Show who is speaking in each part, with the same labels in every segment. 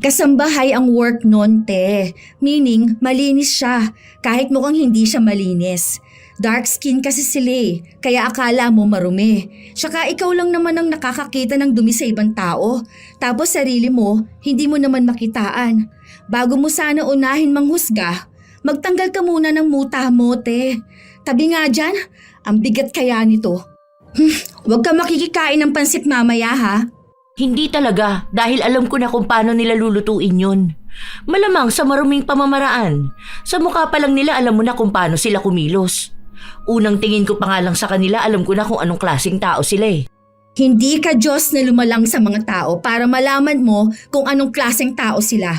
Speaker 1: Kasambahay ang work nun, te. Meaning, malinis siya, kahit mukhang hindi siya malinis. Dark skin kasi sila eh, kaya akala mo marumi. Tsaka ikaw lang naman ang nakakakita ng dumi sa ibang tao. Tapos sarili mo, hindi mo naman makitaan. Bago mo sana unahin manghusga, magtanggal ka muna ng muta mo, te. Tabi nga dyan, ang bigat kaya nito. Huwag ka makikikain ng pansit mamaya ha.
Speaker 2: Hindi talaga, dahil alam ko na kung paano nila lulutuin yun. Malamang sa maruming pamamaraan. Sa mukha pa lang nila alam mo na kung paano sila kumilos. Unang tingin ko pa nga lang sa kanila, alam ko na kung anong klaseng tao sila eh.
Speaker 1: Hindi ka Diyos na lumalang sa mga tao para malaman mo kung anong klaseng tao sila.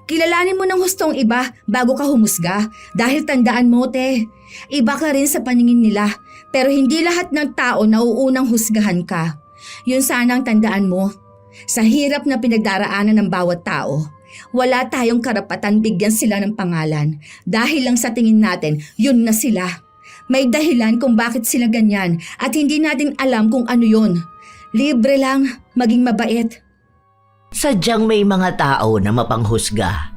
Speaker 1: Kilalanin mo ng hustong iba bago ka humusga dahil tandaan mo, te, iba ka rin sa paningin nila pero hindi lahat ng tao nauunang husgahan ka. Yun sana ang tandaan mo. Sa hirap na pinagdaraanan ng bawat tao, wala tayong karapatan bigyan sila ng pangalan dahil lang sa tingin natin yun na sila. May dahilan kung bakit sila ganyan at hindi natin alam kung ano yun. Libre lang, maging mabait.
Speaker 2: Sadyang may mga tao na mapanghusga.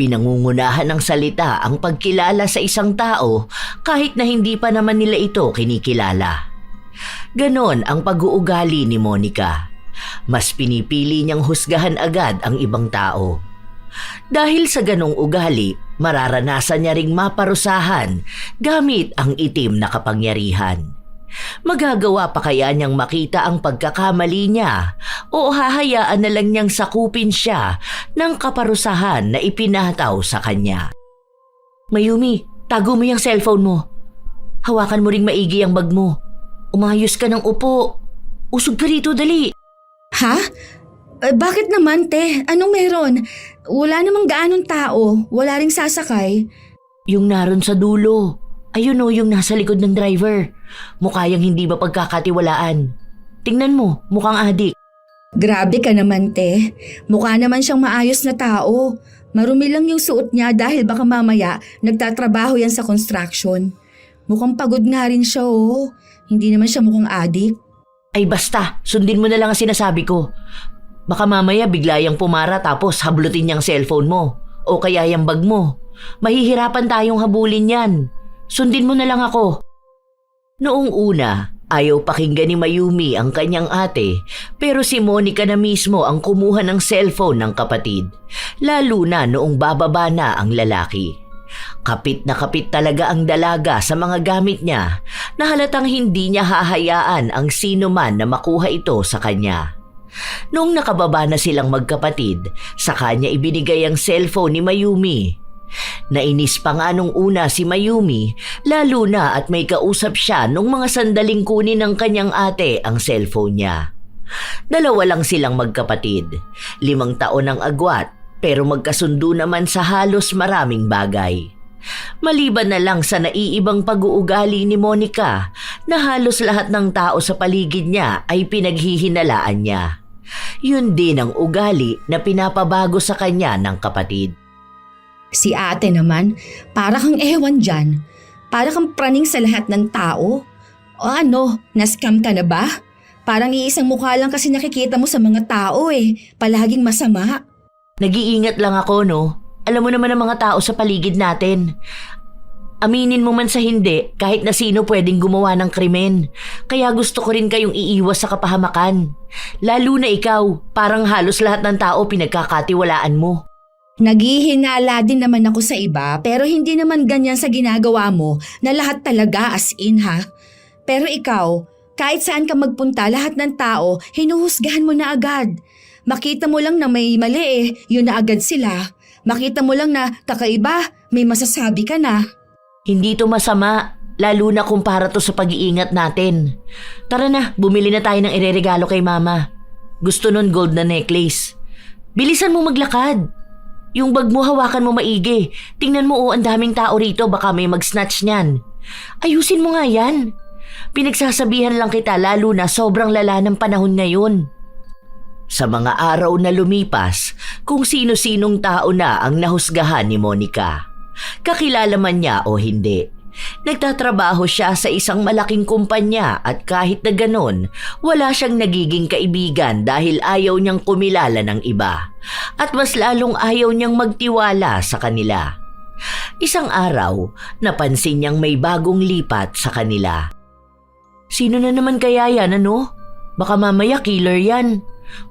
Speaker 2: Pinangungunahan ng salita ang pagkilala sa isang tao kahit na hindi pa naman nila ito kinikilala. Ganon ang pag-uugali ni Monica. Mas pinipili niyang husgahan agad ang ibang tao. Dahil sa ganong ugali, mararanasan niya ring maparusahan gamit ang itim na kapangyarihan. Magagawa pa kaya niyang makita ang pagkakamali niya o hahayaan na lang niyang sakupin siya ng kaparusahan na ipinataw sa kanya? Mayumi, tago mo yung cellphone mo. Hawakan mo ring maigi ang bag mo. Umayos ka ng upo. Usog ka rito, dali.
Speaker 1: Ha? Bakit naman, te? Anong meron? Wala namang gaanong tao. Wala ring sasakay.
Speaker 2: Yung naroon sa dulo. Ayun o, yung nasa likod ng driver. Mukha yang hindi ba pagkakatiwalaan. Tingnan mo, mukhang adik.
Speaker 1: Grabe ka naman, te. Mukha naman siyang maayos na tao. Marumi lang yung suot niya dahil baka mamaya nagtatrabaho yan sa construction. Mukhang pagod nga rin siya, oh. Hindi naman siya mukhang adik.
Speaker 2: Ay basta, sundin mo na lang ang sinasabi ko. Baka mamaya bigla yang pumara tapos hablutin niyang cellphone mo. O kaya yung bag mo. Mahihirapan tayong habulin yan. Sundin mo na lang ako. Noong una, ayaw pakinggan ni Mayumi ang kanyang ate, pero si Monica na mismo ang kumuha ng cellphone ng kapatid, lalo na noong bababa na ang lalaki. Kapit na kapit talaga ang dalaga sa mga gamit niya na halatang hindi niya hahayaan ang sino man na makuha ito sa kanya. Noong nakababa na silang magkapatid, sa kanya ibinigay ang cellphone ni Mayumi. Nainis pa nga nung una si Mayumi, lalo na at may kausap siya nung mga sandaling kunin ng kanyang ate ang cellphone niya. Dalawa lang silang magkapatid, 5 taon ang agwat, pero magkasundo naman sa halos maraming bagay. Maliban na lang sa naiibang pag-uugali ni Monica na halos lahat ng tao sa paligid niya ay pinaghihinalaan niya. Yun din ang ugali na pinapabago sa kanya ng kapatid.
Speaker 1: Si ate naman, para kang ewan dyan. Para kang praning sa lahat ng tao. O ano, na-scam ka na ba? Parang iisang mukha lang kasi nakikita mo sa mga tao eh. Palaging masama.
Speaker 2: Nag-iingat lang ako, no? Alam mo naman ang mga tao sa paligid natin. Aminin mo man sa hindi, kahit na sino pwedeng gumawa ng krimen. Kaya gusto ko rin kayong iiwas sa kapahamakan. Lalo na ikaw, parang halos lahat ng tao pinagkakatiwalaan mo.
Speaker 1: Naghihinala din naman ako sa iba pero hindi naman ganyan sa ginagawa mo na lahat talaga as in ha. Pero ikaw, kahit saan ka magpunta lahat ng tao, hinuhusgahan mo na agad. Makita mo lang na may mali eh, yun na agad sila. Makita mo lang na kakaiba, may masasabi ka na.
Speaker 2: Hindi to masama, lalo na kumpara to sa pag-iingat natin. Tara na, bumili na tayo ng ireregalo kay mama. Gusto nun gold na necklace. Bilisan mo maglakad. Yung bag mo hawakan mo maigi. Tingnan mo ang daming tao rito, baka may mag-snatch niyan. Ayusin mo nga yan. Pinagsasabihan lang kita lalo na sobrang lala ng panahon ngayon. Sa mga araw na lumipas, kung sino-sinong tao na ang nahusgahan ni Monica. Kakilala man niya o hindi. Nagtatrabaho siya sa isang malaking kumpanya at kahit na ganon, wala siyang nagiging kaibigan dahil ayaw niyang kumilala ng iba. at mas lalong ayaw niyang magtiwala sa kanila. Isang araw, napansin niyang may bagong lipat sa kanila. Sino na naman kaya yan, ano? Baka mamaya killer yan.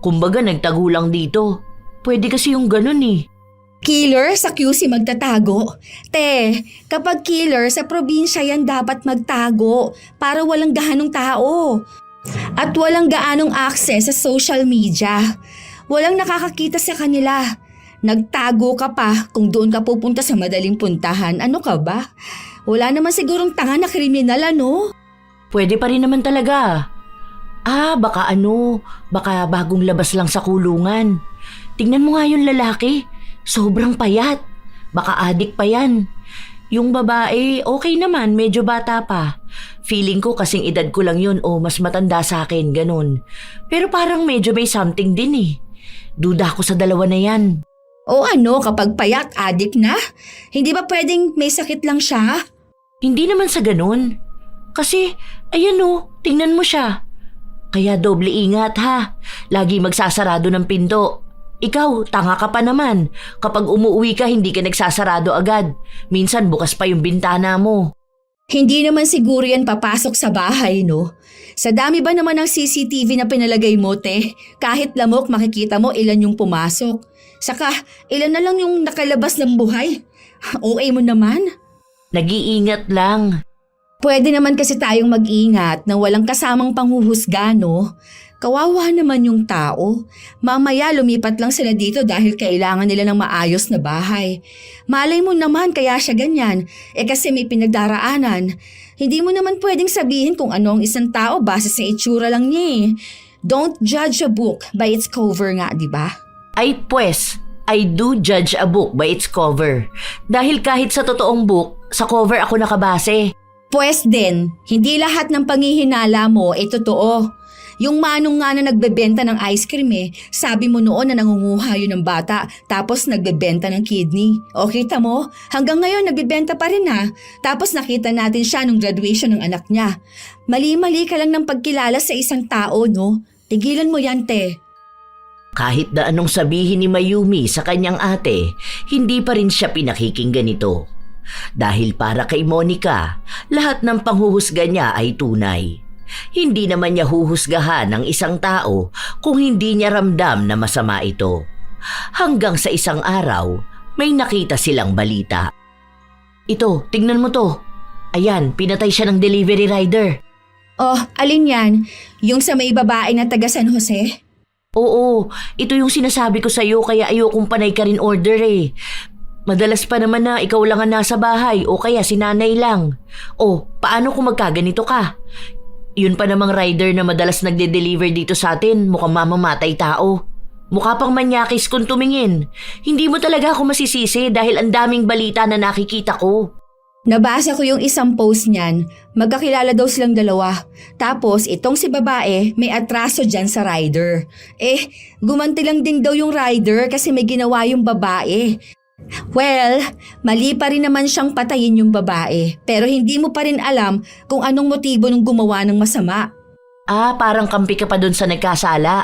Speaker 2: Kumbaga nagtago lang dito. Pwede kasi yung ganun eh.
Speaker 1: Killer sa QC magtatago? Te, kapag killer sa probinsya yan dapat magtago para walang gaanong tao. At walang gaanong access sa social media. Walang nakakakita sa kanila. Nagtago ka pa kung doon ka pupunta sa madaling puntahan. Ano ka ba? Wala naman sigurong tanga na kriminal, ano?
Speaker 2: Pwede pa rin naman talaga. Baka bagong labas lang sa kulungan. Tingnan mo nga yung lalaki. Sobrang payat. Baka adik pa yan. Yung babae, okay naman, medyo bata pa. Feeling ko kasing edad ko lang yun o mas matanda sa akin, ganun. Pero parang medyo may something din eh. Duda ako sa dalawa na yan.
Speaker 1: O ano, kapag payat, adik na? Hindi ba pwedeng may sakit lang siya?
Speaker 2: Hindi naman sa ganun. Kasi, ayan tingnan mo siya. Kaya doble ingat ha. Lagi magsasarado ng pinto. Ikaw, tanga ka pa naman. Kapag umuwi ka, hindi ka nagsasarado agad. Minsan bukas pa yung bintana mo.
Speaker 1: Hindi naman siguro yan papasok sa bahay, no? Sa dami ba naman ng CCTV na pinalagay mo, te? Kahit lamok makikita mo ilan yung pumasok. Saka, ilan na lang yung nakalabas ng buhay. Okay mo naman?
Speaker 2: Nag-iingat lang.
Speaker 1: Pwede naman kasi tayong mag-ingat na walang kasamang panghuhusga, no? Kawawa naman yung tao. Mamaya lumipat lang sila dito dahil kailangan nila ng maayos na bahay. Malay mo naman kaya siya ganyan. Kasi may pinagdaraanan. Hindi mo naman pwedeng sabihin kung ano ang isang tao base sa itsura lang niya eh. Don't judge a book by its cover nga, di ba?
Speaker 2: Ay pues, I do judge a book by its cover. Dahil kahit sa totoong book, sa cover ako nakabase.
Speaker 1: Pues din, hindi lahat ng panghihinala mo ay totoo. Yung manong nga na nagbebenta ng ice cream sabi mo noon na nangunguha yun ng bata tapos nagbebenta ng kidney. O kita mo, hanggang ngayon nagbebenta pa rin ha. Tapos nakita natin siya nung graduation ng anak niya. Mali-mali ka lang ng pagkilala sa isang tao, no? Tigilan mo yan, te.
Speaker 2: Kahit na anong sabihin ni Mayumi sa kanyang ate, hindi pa rin siya pinakikinggan nito. Dahil para kay Monica, lahat ng panghuhusga niya ay tunay. Hindi naman niya huhusgahan ng isang tao kung hindi niya ramdam na masama ito. Hanggang sa isang araw, may nakita silang balita. Ito, tingnan mo to. Ayan, pinatay siya ng delivery rider.
Speaker 1: Oh, alin yan? Yung sa may babae na taga San Jose?
Speaker 2: Oo, ito yung sinasabi ko sa'yo kaya ayokong panay ka rin order eh. Madalas pa naman na ikaw lang ang nasa bahay o kaya si nanay lang. O, paano kung magkaganito ka? Yun pa namang rider na madalas nagde-deliver dito sa atin, mukhang mamamatay tao. Mukha pang manyakis kung tumingin. Hindi mo talaga ako masisisi dahil ang daming balita na nakikita ko.
Speaker 1: Nabasa ko yung isang post niyan. Magkakilala daw silang dalawa. Tapos itong si babae may atraso dyan sa rider. Gumanti lang din daw yung rider kasi may ginawa yung babae. Well, mali pa rin naman siyang patayin yung babae. Pero hindi mo pa rin alam kung anong motibo nung gumawa ng masama.
Speaker 2: Parang kampi ka pa dun sa nagkasala.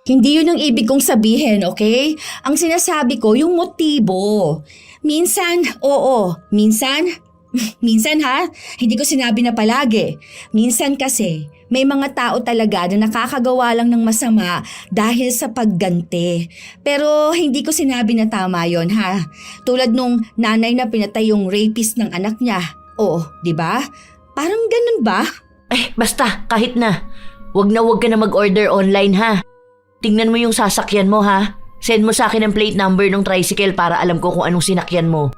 Speaker 1: Hindi yun ang ibig kong sabihin, okay? Ang sinasabi ko, yung motibo. Minsan, oo. Minsan ha, hindi ko sinabi na palagi. Minsan kasi, may mga tao talaga na nakakagawa lang ng masama dahil sa pagganti. Pero hindi ko sinabi na tama yon ha. Tulad nung nanay na pinatay yung rapist ng anak niya. Oo, di ba? Parang ganun ba?
Speaker 2: Basta, kahit na. Wag ka na mag-order online ha. Tingnan mo yung sasakyan mo ha. Send mo sa akin ang plate number ng tricycle para alam ko kung anong sinakyan mo.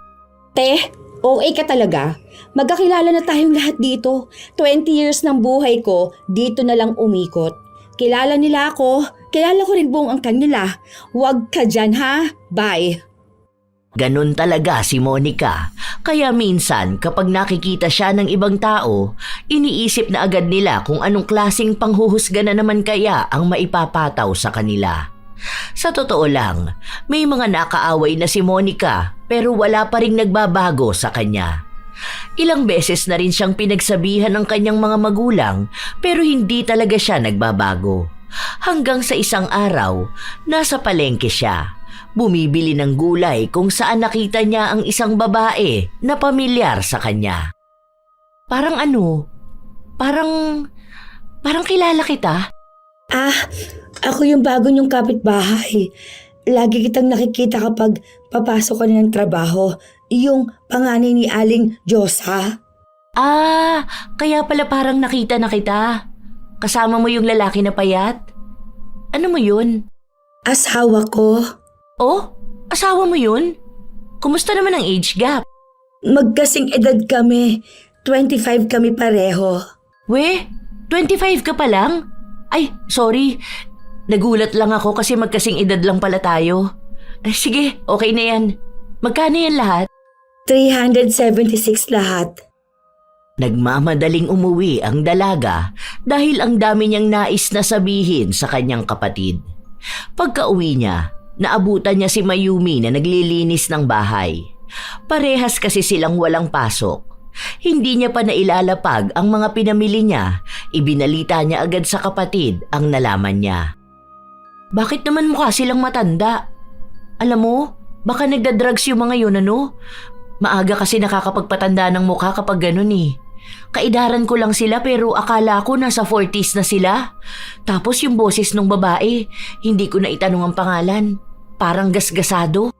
Speaker 1: OA ka talaga. Magkakilala na tayong lahat dito. 20 years ng buhay ko, dito na lang umikot. Kilala nila ako. Kilala ko rin buong angkan nila. Huwag ka dyan ha. Bye.
Speaker 2: Ganun talaga si Monica. Kaya minsan kapag nakikita siya ng ibang tao, iniisip na agad nila kung anong klaseng panghuhusga na naman kaya ang maipapataw sa kanila. Sa totoo lang, may mga nakaaway na si Monica pero wala pa ring nagbabago sa kanya. Ilang beses na rin siyang pinagsabihan ng kanyang mga magulang pero hindi talaga siya nagbabago. Hanggang sa isang araw, nasa palengke siya. Bumibili ng gulay kung saan nakita niya ang isang babae na pamilyar sa kanya. Parang kilala kita.
Speaker 1: Ako yung bago niyong kapitbahay. Lagi kitang nakikita kapag papasok ka na ng trabaho. Yung panganay ni Aling Diyosa.
Speaker 2: Kaya pala parang nakita na kita. Kasama mo yung lalaki na payat? Ano mo yun?
Speaker 1: Asawa ko.
Speaker 2: Oh, asawa mo yun? Kumusta naman ang age gap?
Speaker 1: Magkasing edad kami. 25 kami pareho.
Speaker 2: 25 ka pa lang? Ay, sorry. Nagulat lang ako kasi magkasing edad lang pala tayo. Sige, okay na yan. Magkano yan lahat?
Speaker 1: 376 lahat.
Speaker 2: Nagmamadaling umuwi ang dalaga dahil ang dami niyang nais na sabihin sa kanyang kapatid. Pagka-uwi niya, naabutan niya si Mayumi na naglilinis ng bahay. Parehas kasi silang walang pasok. Hindi niya pa nailalapag ang mga pinamili niya, ibinalita niya agad sa kapatid ang nalaman niya. Bakit naman mukha silang matanda? Alam mo, baka nagda-drugs yung mga yun ano? Maaga kasi nakakapagpatanda ng mukha kapag ganun eh. Kaidaran ko lang sila pero akala ko nasa 40s na sila. Tapos yung boses ng babae, hindi ko na itanong ang pangalan. Parang gasgasado.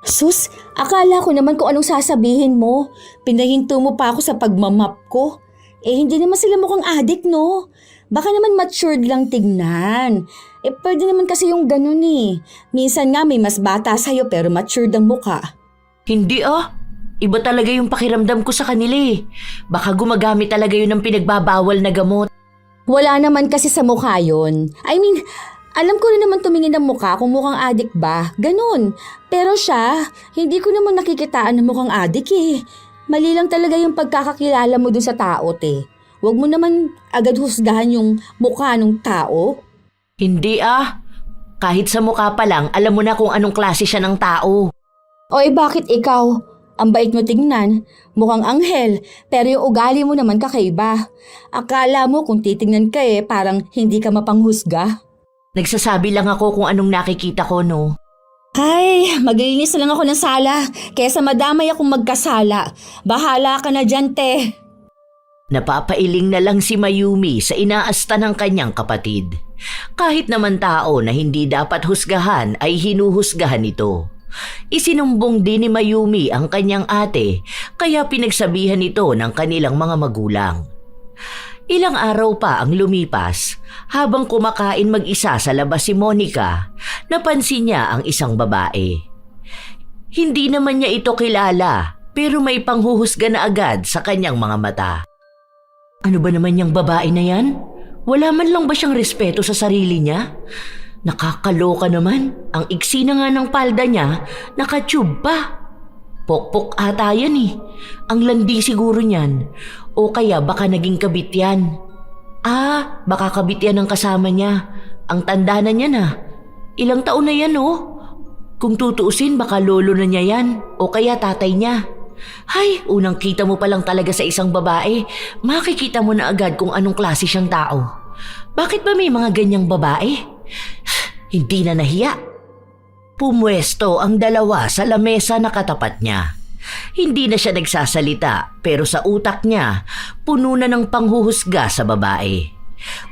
Speaker 1: Sus, akala ko naman kung anong sasabihin mo. Pinahinto mo pa ako sa pagmamap ko. Hindi naman sila mukhang adik, no? Baka naman matured lang tignan. Pwede naman kasi yung ganun eh. Minsan nga may mas bata sa'yo pero matured ang mukha.
Speaker 2: Hindi Iba talaga yung pakiramdam ko sa kanila eh. Baka gumagamit talaga yun ng pinagbabawal na gamot.
Speaker 1: Wala naman kasi sa mukha yun. Alam ko rin naman tumingin ng mukha kung mukhang adik ba. Ganun. Pero siya, hindi ko naman nakikitaan na mukhang adik eh. Mali lang talaga yung pagkakakilala mo dun sa tao, te. Huwag mo naman agad husgahan yung mukha ng tao.
Speaker 2: Hindi Kahit sa mukha pa lang, alam mo na kung anong klase siya ng tao.
Speaker 1: Bakit ikaw? Ang bait mo tingnan, mukhang anghel, pero yung ugali mo naman kakaiba. Akala mo kung titingnan ka parang hindi ka mapanghusga.
Speaker 2: Nagsasabi lang ako kung anong nakikita ko, no?
Speaker 1: Ay, maglinis na lang ako ng sala, kesa madamay akong magkasala. Bahala ka na dyan, te.
Speaker 2: Napapailing na lang si Mayumi sa inaasta ng kanyang kapatid. Kahit naman tao na hindi dapat husgahan ay hinuhusgahan ito. Isinumbong din ni Mayumi ang kanyang ate kaya pinagsabihan ito ng kanilang mga magulang. Ilang araw pa ang lumipas habang kumakain mag-isa sa labas si Monica, napansin niya ang isang babae. Hindi naman niya ito kilala pero may panghuhusga na agad sa kanyang mga mata. Ano ba naman yung babae na yan? Wala man lang ba siyang respeto sa sarili niya? Nakakaloka naman, ang iksi na nga ng palda niya, nakatube pa. Pokpok ata yan eh. Ang landi siguro niyan. O kaya baka naging kabit yan. Baka kabit yan ang kasama niya. Ang tanda na niya na. Ilang taon na yan Kung tutuusin baka lolo na niya yan. O kaya tatay niya. Hay, unang kita mo pa lang talaga sa isang babae, makikita mo na agad kung anong klase siyang tao. Bakit ba may mga ganyang babae? Hindi na nahiya. Pumwesto ang dalawa sa lamesa na katapat niya. Hindi na siya nagsasalita pero sa utak niya puno na ng panghuhusga sa babae.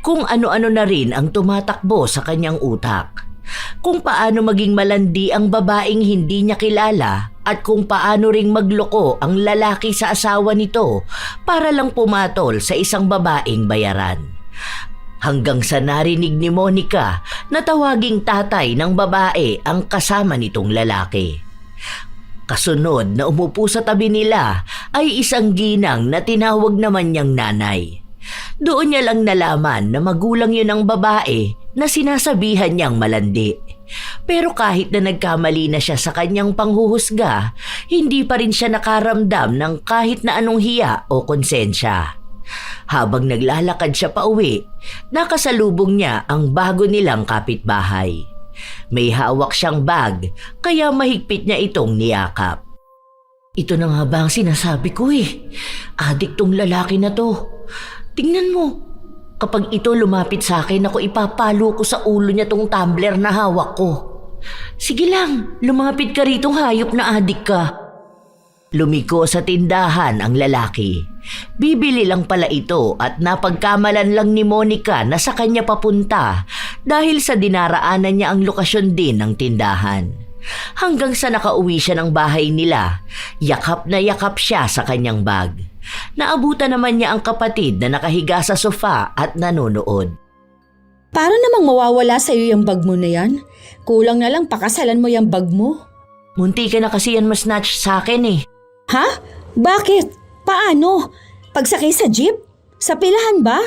Speaker 2: Kung ano-ano na rin ang tumatakbo sa kanyang utak. Kung paano maging malandi ang babaeng hindi niya kilala at kung paano ring magloko ang lalaki sa asawa nito para lang pumatol sa isang babaeng bayaran. Hanggang sa narinig ni Monica na tawaging tatay ng babae ang kasama nitong lalaki. Kasunod na umupo sa tabi nila ay isang ginang na tinawag naman niyang nanay. Doon niya lang nalaman na magulang yun ang babae na sinasabihan niyang malandi. Pero kahit na nagkamali na siya sa kanyang panghuhusga, hindi pa rin siya nakaramdam ng kahit na anong hiya o konsensya. Habang naglalakad siya pauwi, nakasalubong niya ang bago nilang kapitbahay. May hawak siyang bag, kaya mahigpit niya itong niyakap. Ito na nga ba ang sinasabi ko Adik tong lalaki na to. Tingnan mo, kapag ito lumapit sa akin, ako ipapalo ko sa ulo niya tong tumbler na hawak ko. Sige lang, lumapit ka ritong hayop na adik ka. Lumiko sa tindahan ang lalaki. Bibili lang pala ito at napagkamalan lang ni Monica na sa kanya papunta dahil sa dinaraanan niya ang lokasyon din ng tindahan. Hanggang sa nakauwi siya ng bahay nila, yakap na yakap siya sa kanyang bag. Naabutan naman niya ang kapatid na nakahiga sa sofa at nanonood.
Speaker 1: Para namang mawawala sa'yo yung bag mo na yan. Kulang na lang pakasalan mo yung bag mo.
Speaker 2: Munti ka na kasi yan mas-snatch sa akin eh.
Speaker 1: Ha? Bakit? Paano? Pagsakay sa jeep? Sa pilahan ba?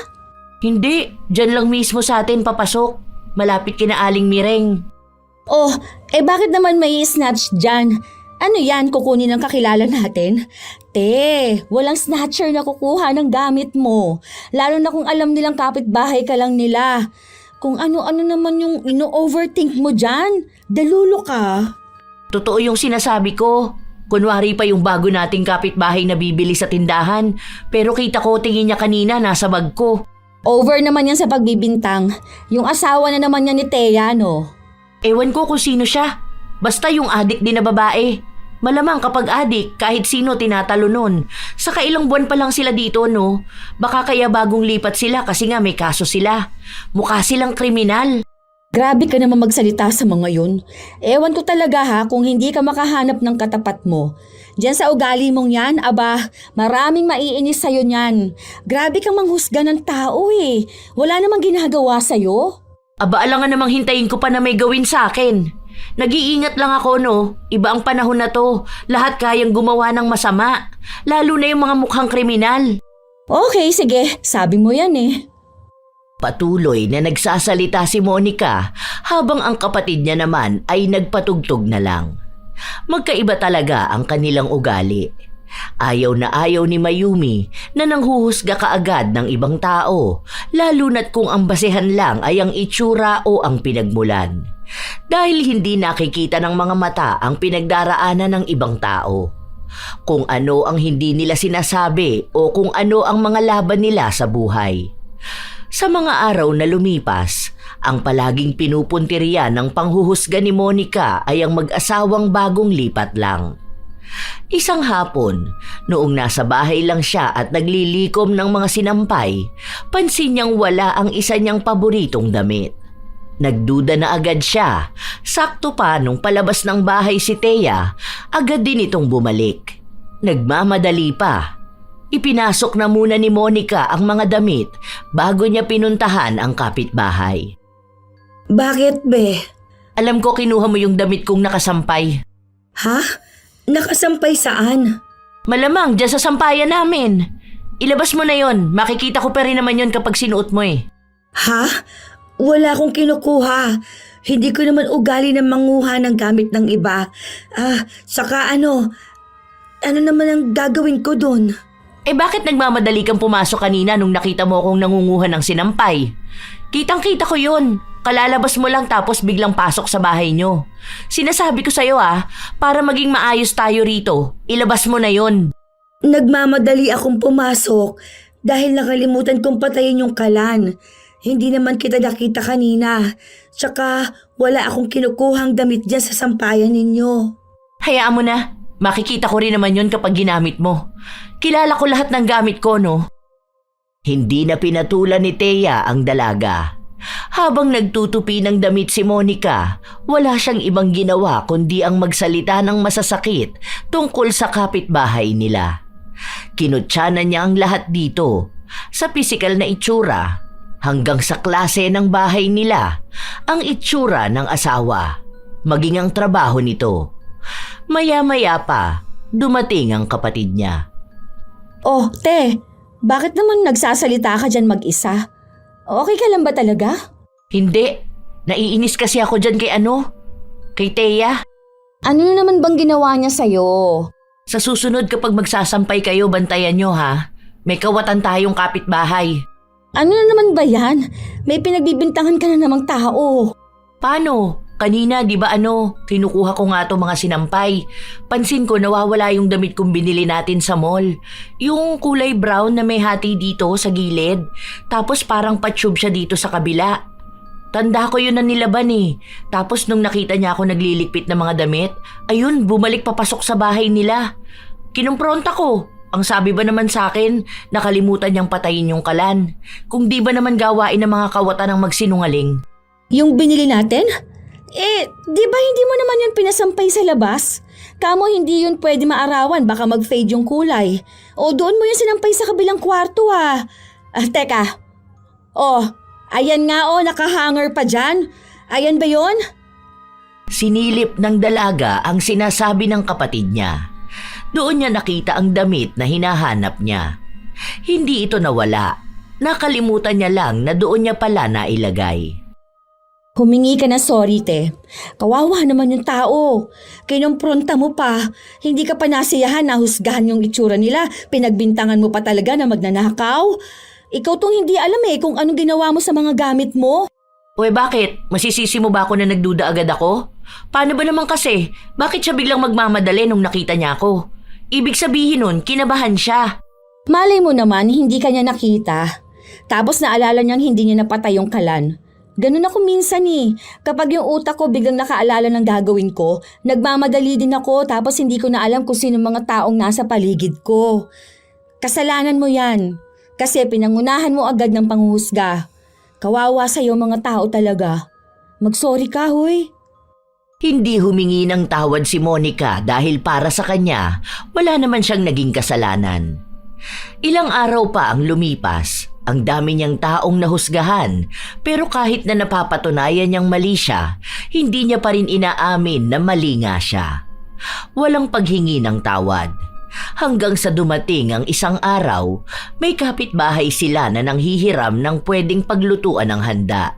Speaker 2: Hindi, dyan lang mismo sa atin papasok. Malapit kina Aling Mireng.
Speaker 1: Oh, bakit naman may snatch dyan? Ano yan, kukunin ng kakilala natin? Te, walang snatcher na kukuha ng gamit mo. Lalo na kung alam nilang kapitbahay ka lang nila. Kung ano-ano naman yung ino-overthink mo dyan. Dalulo ka.
Speaker 2: Totoo yung sinasabi ko. Kunwari pa yung bago nating kapitbahay na bibili sa tindahan. Pero kita ko tingin niya kanina nasa bag ko.
Speaker 1: Over naman yan sa pagbibintang. Yung asawa na naman yan ni Thea, no?
Speaker 2: Ewan ko kung sino siya. Basta yung adik din na babae. Malamang kapag adik, kahit sino tinatalo nun. Saka ilang buwan pa lang sila dito, no? Baka kaya bagong lipat sila kasi nga may kaso sila. Mukha silang kriminal.
Speaker 1: Grabe ka naman magsalita sa mga yun. Ewan ko talaga ha kung hindi ka makahanap ng katapat mo. Diyan sa ugali mong yan, aba, maraming maiinis sa'yo niyan. Grabe kang manghusga ng tao eh. Wala namang ginagawa sa'yo.
Speaker 2: Aba, alangan namang hintayin ko pa na may gawin sa akin. Nag-iingat lang ako, no? Iba ang panahon na to. Lahat kayang gumawa ng masama. Lalo na yung mga mukhang kriminal.
Speaker 1: Okay, sige. Sabi mo yan eh.
Speaker 2: Patuloy na nagsasalita si Monica habang ang kapatid niya naman ay nagpatugtog na lang. Magkaiba talaga ang kanilang ugali. Ayaw na ayaw ni Mayumi na nanghuhusga kaagad ng ibang tao, lalo na't kung ang basehan lang ay ang itsura o ang pinagmulan. Dahil hindi nakikita ng mga mata ang pinagdaraanan ng ibang tao. Kung ano ang hindi nila sinasabi o kung ano ang mga laban nila sa buhay. Sa mga araw na lumipas, ang palaging pinupuntirya ng panghuhusga ni Monica ay ang mag-asawang bagong lipat lang. Isang hapon, noong nasa bahay lang siya at naglilikom ng mga sinampay, pansin niyang wala ang isa niyang paboritong damit. Nagduda na agad siya. Sakto pa nung palabas ng bahay si Thea, agad din itong bumalik. Nagmamadali pa. Ipinasok na muna ni Monica ang mga damit bago niya pinuntahan ang kapitbahay.
Speaker 1: Bakit, be?
Speaker 2: Alam ko kinuha mo yung damit kong nakasampay.
Speaker 1: Ha? Nakasampay saan?
Speaker 2: Malamang dyan sa sampayan namin. Ilabas mo na yon. Makikita ko pa rin naman yon kapag sinuot mo eh.
Speaker 1: Ha? Wala akong kinukuha. Hindi ko naman ugali na manguha ng gamit ng iba. Saka ano naman ang gagawin ko dun?
Speaker 2: Bakit nagmamadali kang pumasok kanina nung nakita mo akong nangunguha ng sinampay? Kitang-kita ko yun. Kalalabas mo lang tapos biglang pasok sa bahay nyo. Sinasabi ko sa'yo para maging maayos tayo rito, ilabas mo na yon.
Speaker 1: Nagmamadali akong pumasok dahil nakalimutan kong patayin yung kalan. Hindi naman kita nakita kanina. Tsaka wala akong kinukuhang damit dyan sa sampayan ninyo.
Speaker 2: Hayaan mo na. Makikita ko rin naman yon kapag ginamit mo. Kilala ko lahat ng gamit ko, no? Hindi na pinatulan ni Thea ang dalaga. Habang nagtutupi ng damit si Monica, wala siyang ibang ginawa kundi ang magsalita ng masasakit tungkol sa kapitbahay nila. Kinutyanan niya ang lahat dito, sa pisikal na itsura, hanggang sa klase ng bahay nila, ang itsura ng asawa, maging ang trabaho nito. Maya-maya pa, dumating ang kapatid niya.
Speaker 1: Oh, te, bakit naman nagsasalita ka dyan mag-isa? Okay ka lang ba talaga?
Speaker 2: Hindi. Naiinis kasi ako dyan kay Thea.
Speaker 1: Ano na naman bang ginawa niya sa'yo?
Speaker 2: Sa susunod kapag magsasampay kayo, bantayan nyo ha. May kawatan tayong kapitbahay.
Speaker 1: Ano na naman ba yan? May pinagbibintangan ka na namang tao.
Speaker 2: Paano? Kanina, di ba kinukuha ko nga to mga sinampay. Pansin ko nawawala yung damit kong binili natin sa mall. Yung kulay brown na may hati dito sa gilid. Tapos parang patsyub siya dito sa kabila. Tanda ko yun na nilaban eh. Tapos nung nakita niya ako nagliligpit ng mga damit, ayun, bumalik papasok sa bahay nila. Kinumpronta ko. Ang sabi ba naman sa akin, nakalimutan niyang patayin yung kalan. Kung di ba naman gawain ng mga kawatan ng magsinungaling.
Speaker 1: Yung binili natin? Di ba hindi mo naman yun pinasampay sa labas? Kamo hindi yun pwede maarawan, baka mag-fade yung kulay. O doon mo yun sinampay sa kabilang kwarto Teka. Ayan nga nakahanger pa dyan. Ayan ba yun?
Speaker 2: Sinilip ng dalaga ang sinasabi ng kapatid niya. Doon niya nakita ang damit na hinahanap niya. Hindi ito nawala. Nakalimutan niya lang na doon niya pala nailagay.
Speaker 1: Humingi ka na sorry, te. Kawawa naman yung tao. Kinumpronta mo pa. Hindi ka pa nasiyahan na husgahan yung itsura nila. Pinagbintangan mo pa talaga na magnanakaw. Ikaw tong hindi alam kung anong ginawa mo sa mga gamit mo.
Speaker 2: Bakit? Masisisi mo ba ako na nagduda agad ako? Paano ba naman kasi? Bakit siya biglang magmamadali nung nakita niya ako? Ibig sabihin nun, kinabahan siya.
Speaker 1: Malay mo naman, hindi ka niya nakita. Tapos naalala niyang hindi niya napatay yung kalan. Ganun ako minsan Kapag yung utak ko biglang nakaalala ng gagawin ko, nagmamadali din ako tapos hindi ko na alam kung sino mga taong nasa paligid ko. Kasalanan mo yan. Kasi pinangunahan mo agad ng panghuhusga. Kawawa sa'yo mga tao talaga. Mag-sorry ka, hoy.
Speaker 2: Hindi humingi ng tawad si Monica dahil para sa kanya, wala naman siyang naging kasalanan. Ilang araw pa ang lumipas, ang dami niyang taong nahusgahan, pero kahit na napapatunayan niyang mali siya, hindi niya pa rin inaamin na mali nga siya. Walang paghingi ng tawad. Hanggang sa dumating ang isang araw, may kapitbahay sila na nanghihiram ng pwedeng paglutuan ng handa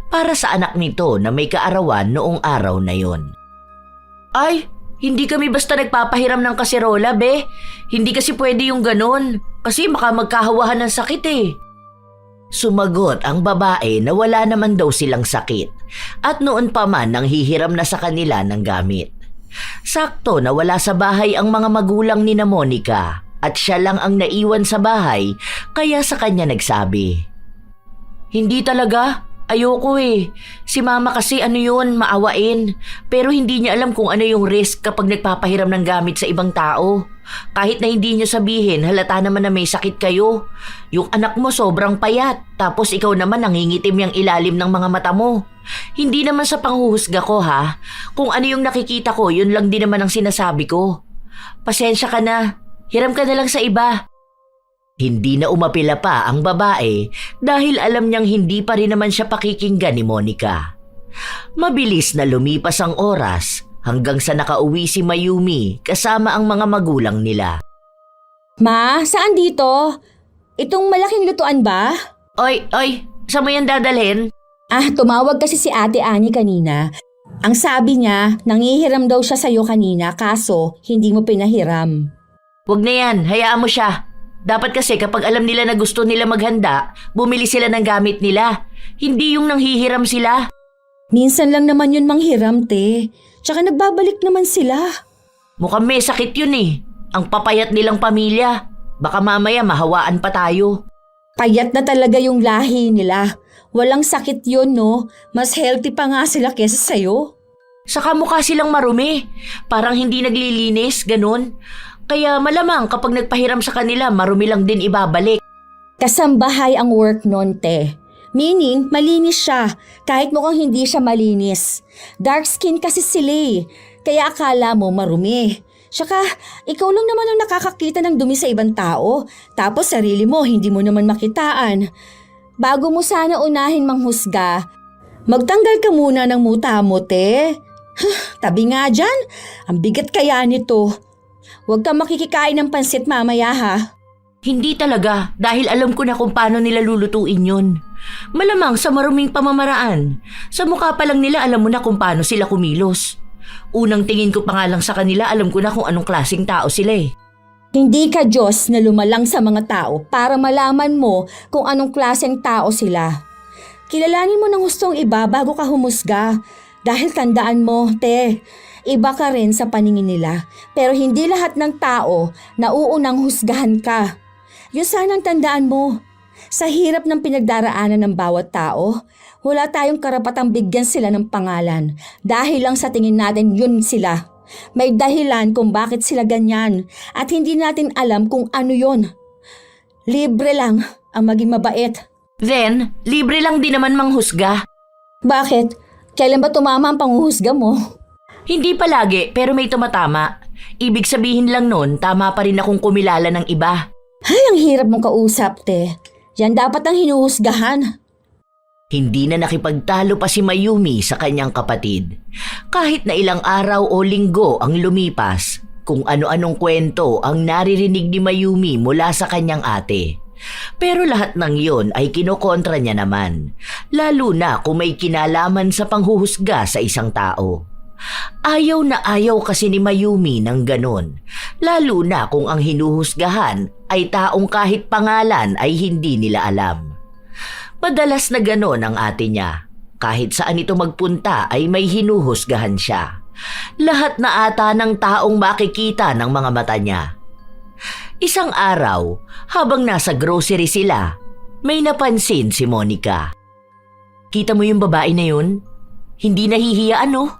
Speaker 2: para sa anak nito na may kaarawan noong araw na yon. Ay, hindi kami basta nagpapahiram ng kaserola, be. Hindi kasi pwede yung ganon, kasi baka magkahawahan ng sakit eh. Sumagot ang babae na wala naman daw silang sakit at noon pa man nanghihiram na sa kanila ng gamit. Sakto na wala sa bahay ang mga magulang ni na Monica at siya lang ang naiwan sa bahay kaya sa kanya nagsabi, "Hindi talaga. Ayoko eh. Si mama kasi maawain. Pero hindi niya alam kung ano yung risk kapag nagpapahiram ng gamit sa ibang tao. Kahit na hindi niyo sabihin, halata naman na may sakit kayo. Yung anak mo sobrang payat, tapos ikaw naman nangingitim yung ilalim ng mga mata mo. Hindi naman sa panghuhusga ko ha. Kung ano yung nakikita ko, yun lang din naman ang sinasabi ko. Pasensya ka na. Hiram ka na lang sa iba." Hindi na umapila pa ang babae dahil alam niyang hindi pa rin naman siya pakikinggan ni Monica. Mabilis na lumipas ang oras hanggang sa nakauwi si Mayumi kasama ang mga magulang nila.
Speaker 1: Ma, saan dito? Itong malaking lutuan ba?
Speaker 2: Oy, saan mo yan dadalhin?
Speaker 1: Tumawag kasi si Ate Ani kanina. Ang sabi niya, nanghihiram daw siya sa'yo kanina kaso hindi mo pinahiram.
Speaker 2: Wag na yan, hayaan mo siya. Dapat kasi kapag alam nila na gusto nila maghanda, bumili sila ng gamit nila. Hindi yung nanghihiram sila.
Speaker 1: Minsan lang naman yun manghiram, te. Tsaka nagbabalik naman sila.
Speaker 2: Mukhang may sakit yun eh. Ang papayat nilang pamilya. Baka mamaya mahawaan pa tayo.
Speaker 1: Payat na talaga yung lahi nila. Walang sakit yun, no? Mas healthy pa nga sila kesa sa'yo.
Speaker 2: Saka mukha silang marumi. Parang hindi naglilinis, ganun. Kaya malamang kapag nagpahiram sa kanila, marumi lang din ibabalik.
Speaker 1: Kasambahay ang work nun, te. Meaning, malinis siya, kahit mukhang hindi siya malinis. Dark skin kasi sila kaya akala mo marumi. Tsaka, ikaw lang naman ang nakakakita ng dumi sa ibang tao, tapos sarili mo hindi mo naman makitaan. Bago mo sana unahin manghusga, magtanggal ka muna ng muta mo, te. Tabi nga dyan, ang bigat kaya nito. Huwag kang makikikain ng pansit mamaya ha.
Speaker 2: Hindi talaga, dahil alam ko na kung paano nila lulutuin yun. Malamang sa maruming pamamaraan. Sa mukha pa lang nila alam mo na kung paano sila kumilos. Unang tingin ko pa nga lang sa kanila, alam ko na kung anong klaseng tao sila eh.
Speaker 1: Hindi ka Diyos na lumalang sa mga tao para malaman mo kung anong klaseng tao sila. Kilalanin mo ng hustong iba bago ka humusga. Dahil tandaan mo, te, iba ka rin sa paningin nila. Pero hindi lahat ng tao nauunang husgahan ka. Yun sanang tandaan mo. Sa hirap ng pinagdaraanan ng bawat tao, Wala tayong karapatang bigyan sila ng pangalan dahil lang sa tingin natin yun sila. May dahilan kung bakit sila ganyan at hindi natin alam kung ano yun. Libre lang ang maging mabait.
Speaker 2: Then, libre lang din naman manghusga.
Speaker 1: Bakit? Kailan ba tumama ang panghuhusga mo?
Speaker 2: Hindi palagi, pero may tumatama. Ibig sabihin lang nun, tama pa rin akong kumilala ng iba.
Speaker 1: Ay, ang hirap mong kausap, te. Yan dapat ang hinuhusgahan.
Speaker 2: Hindi na nakipagtalo pa si Mayumi sa kanyang kapatid. Kahit na ilang araw o linggo ang lumipas, kung ano-anong kwento ang naririnig ni Mayumi mula sa kanyang ate. Pero lahat ng yon ay kinokontra niya naman, lalo na kung may kinalaman sa panghuhusga sa isang tao. Ayaw na ayaw kasi ni Mayumi ng ganon, lalo na kung ang hinuhusgahan ay taong kahit pangalan ay hindi nila alam. Madalas na ganon ang ate niya. Kahit saan ito magpunta ay may hinuhusgahan siya. Lahat na ata ng taong makikita ng mga mata niya. Isang araw, habang nasa grocery sila, may napansin si Monica. Kita mo yung babae na yun? Hindi nahihiya ano?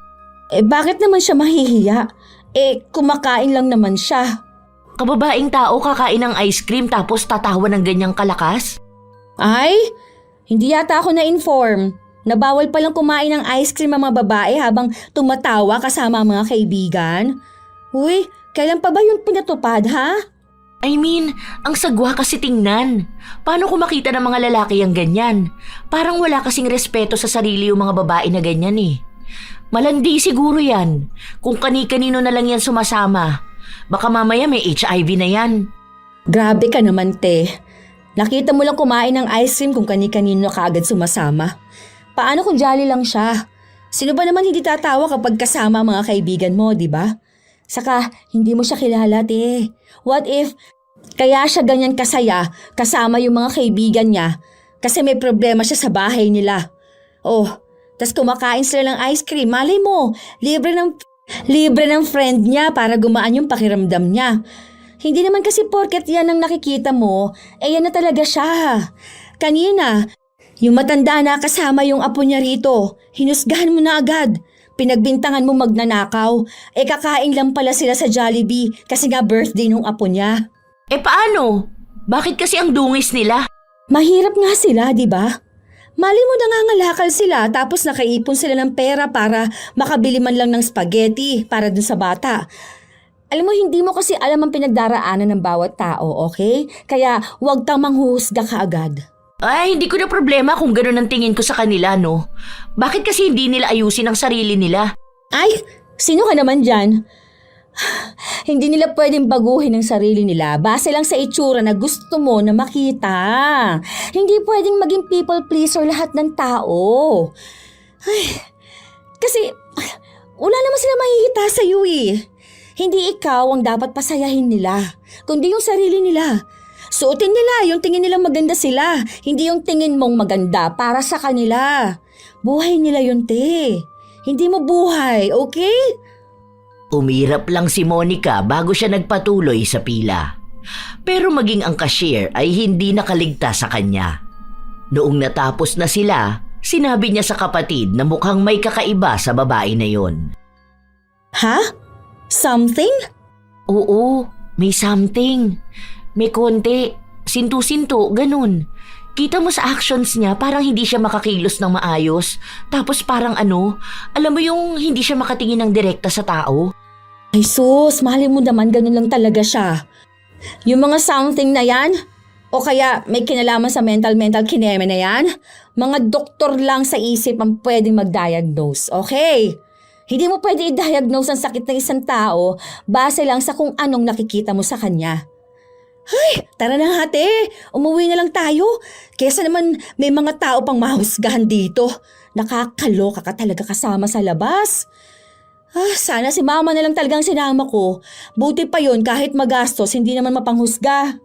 Speaker 1: Bakit naman siya mahihiya? Kumakain lang naman siya.
Speaker 2: Kababaeng tao kakain ng ice cream tapos tatawa ng ganyang kalakas?
Speaker 1: Ay, hindi yata ako na-inform na bawal palang kumain ng ice cream ang mga babae habang tumatawa kasama ang mga kaibigan. Uy, kailan pa ba yun pinatupad, ha?
Speaker 2: I mean, ang sagwa kasi tingnan. Paano kung makita ng mga lalaki ang ganyan? Parang wala kasing respeto sa sarili yung mga babae na ganyan eh. Malandi siguro yan. Kung kani-kanino na lang yan sumasama. Baka mamaya may HIV na yan.
Speaker 1: Grabe ka naman, te. Nakita mo lang kumain ng ice cream kung kani-kanino kaagad sumasama. Paano kung jolly lang siya? Sino ba naman hindi tatawa kapag kasama ang mga kaibigan mo, di ba? Saka, hindi mo siya kilala, te. What if kaya siya ganyan kasaya kasama yung mga kaibigan niya kasi may problema siya sa bahay nila? Oh, tas kumakain sila ng ice cream. Malay mo, libre ng friend niya para gumaan yung pakiramdam niya. Hindi naman kasi porket yan ang nakikita mo, yan na talaga siya. Kanina, yung matanda na kasama yung apo niya rito, hinusgahan mo na agad. Pinagbintangan mo magnanakaw. Kakain lang pala sila sa Jollibee kasi nga birthday nung apo niya.
Speaker 2: Paano? Bakit kasi ang dungis nila?
Speaker 1: Mahirap nga sila, di ba? Mali mo nangangalakal sila tapos nakaipon sila ng pera para makabili man lang ng spaghetti para dun sa bata. Alam mo, hindi mo kasi alam ang pinagdaraanan ng bawat tao, okay? Kaya huwag kang manghuhusga kaagad.
Speaker 2: Ay, hindi ko na problema kung gano'n ang tingin ko sa kanila, no? Bakit kasi hindi nila ayusin ang sarili nila?
Speaker 1: Ay, sino ka naman dyan? Hindi nila pwedeng baguhin ang sarili nila base lang sa itsura na gusto mo na makita. Hindi pwedeng maging people pleaser lahat ng tao. Ay, kasi wala naman sila mahihita sa iyo eh. Hindi ikaw ang dapat pasayahin nila, kundi yung sarili nila. Suotin nila yung tingin nilang maganda sila, hindi yung tingin mong maganda para sa kanila. Buhay nila yun, te. Hindi mo buhay, okay?
Speaker 2: Umirap lang si Monica bago siya nagpatuloy sa pila. Pero maging ang cashier ay hindi nakaligtas sa kanya. Noong natapos na sila, sinabi niya sa kapatid na mukhang may kakaiba sa babae na yon.
Speaker 1: Ha? Something?
Speaker 2: Oo, may something. May konti, sinto-sinto, ganun. Kita mo sa actions niya parang hindi siya makakilos ng maayos. Tapos parang alam mo yung hindi siya makatingin ng direkta sa tao?
Speaker 1: Ay sus, mahalin mo naman ganun lang talaga siya. Yung mga something na yan, o kaya may kinalaman sa mental kineme na yan, mga doktor lang sa isip ang pwedeng mag-diagnose, okay? Hindi mo pwede i-diagnose ang sakit ng isang tao base lang sa kung anong nakikita mo sa kanya. Ay, tara na nga, te. Umuwi na lang tayo. Kesa naman may mga tao pang mahusgahan dito. Nakakaloka ka talaga kasama sa labas. Sana si mama na lang talagang sinama ko. Buti pa yun kahit magastos, hindi naman mapanghusga.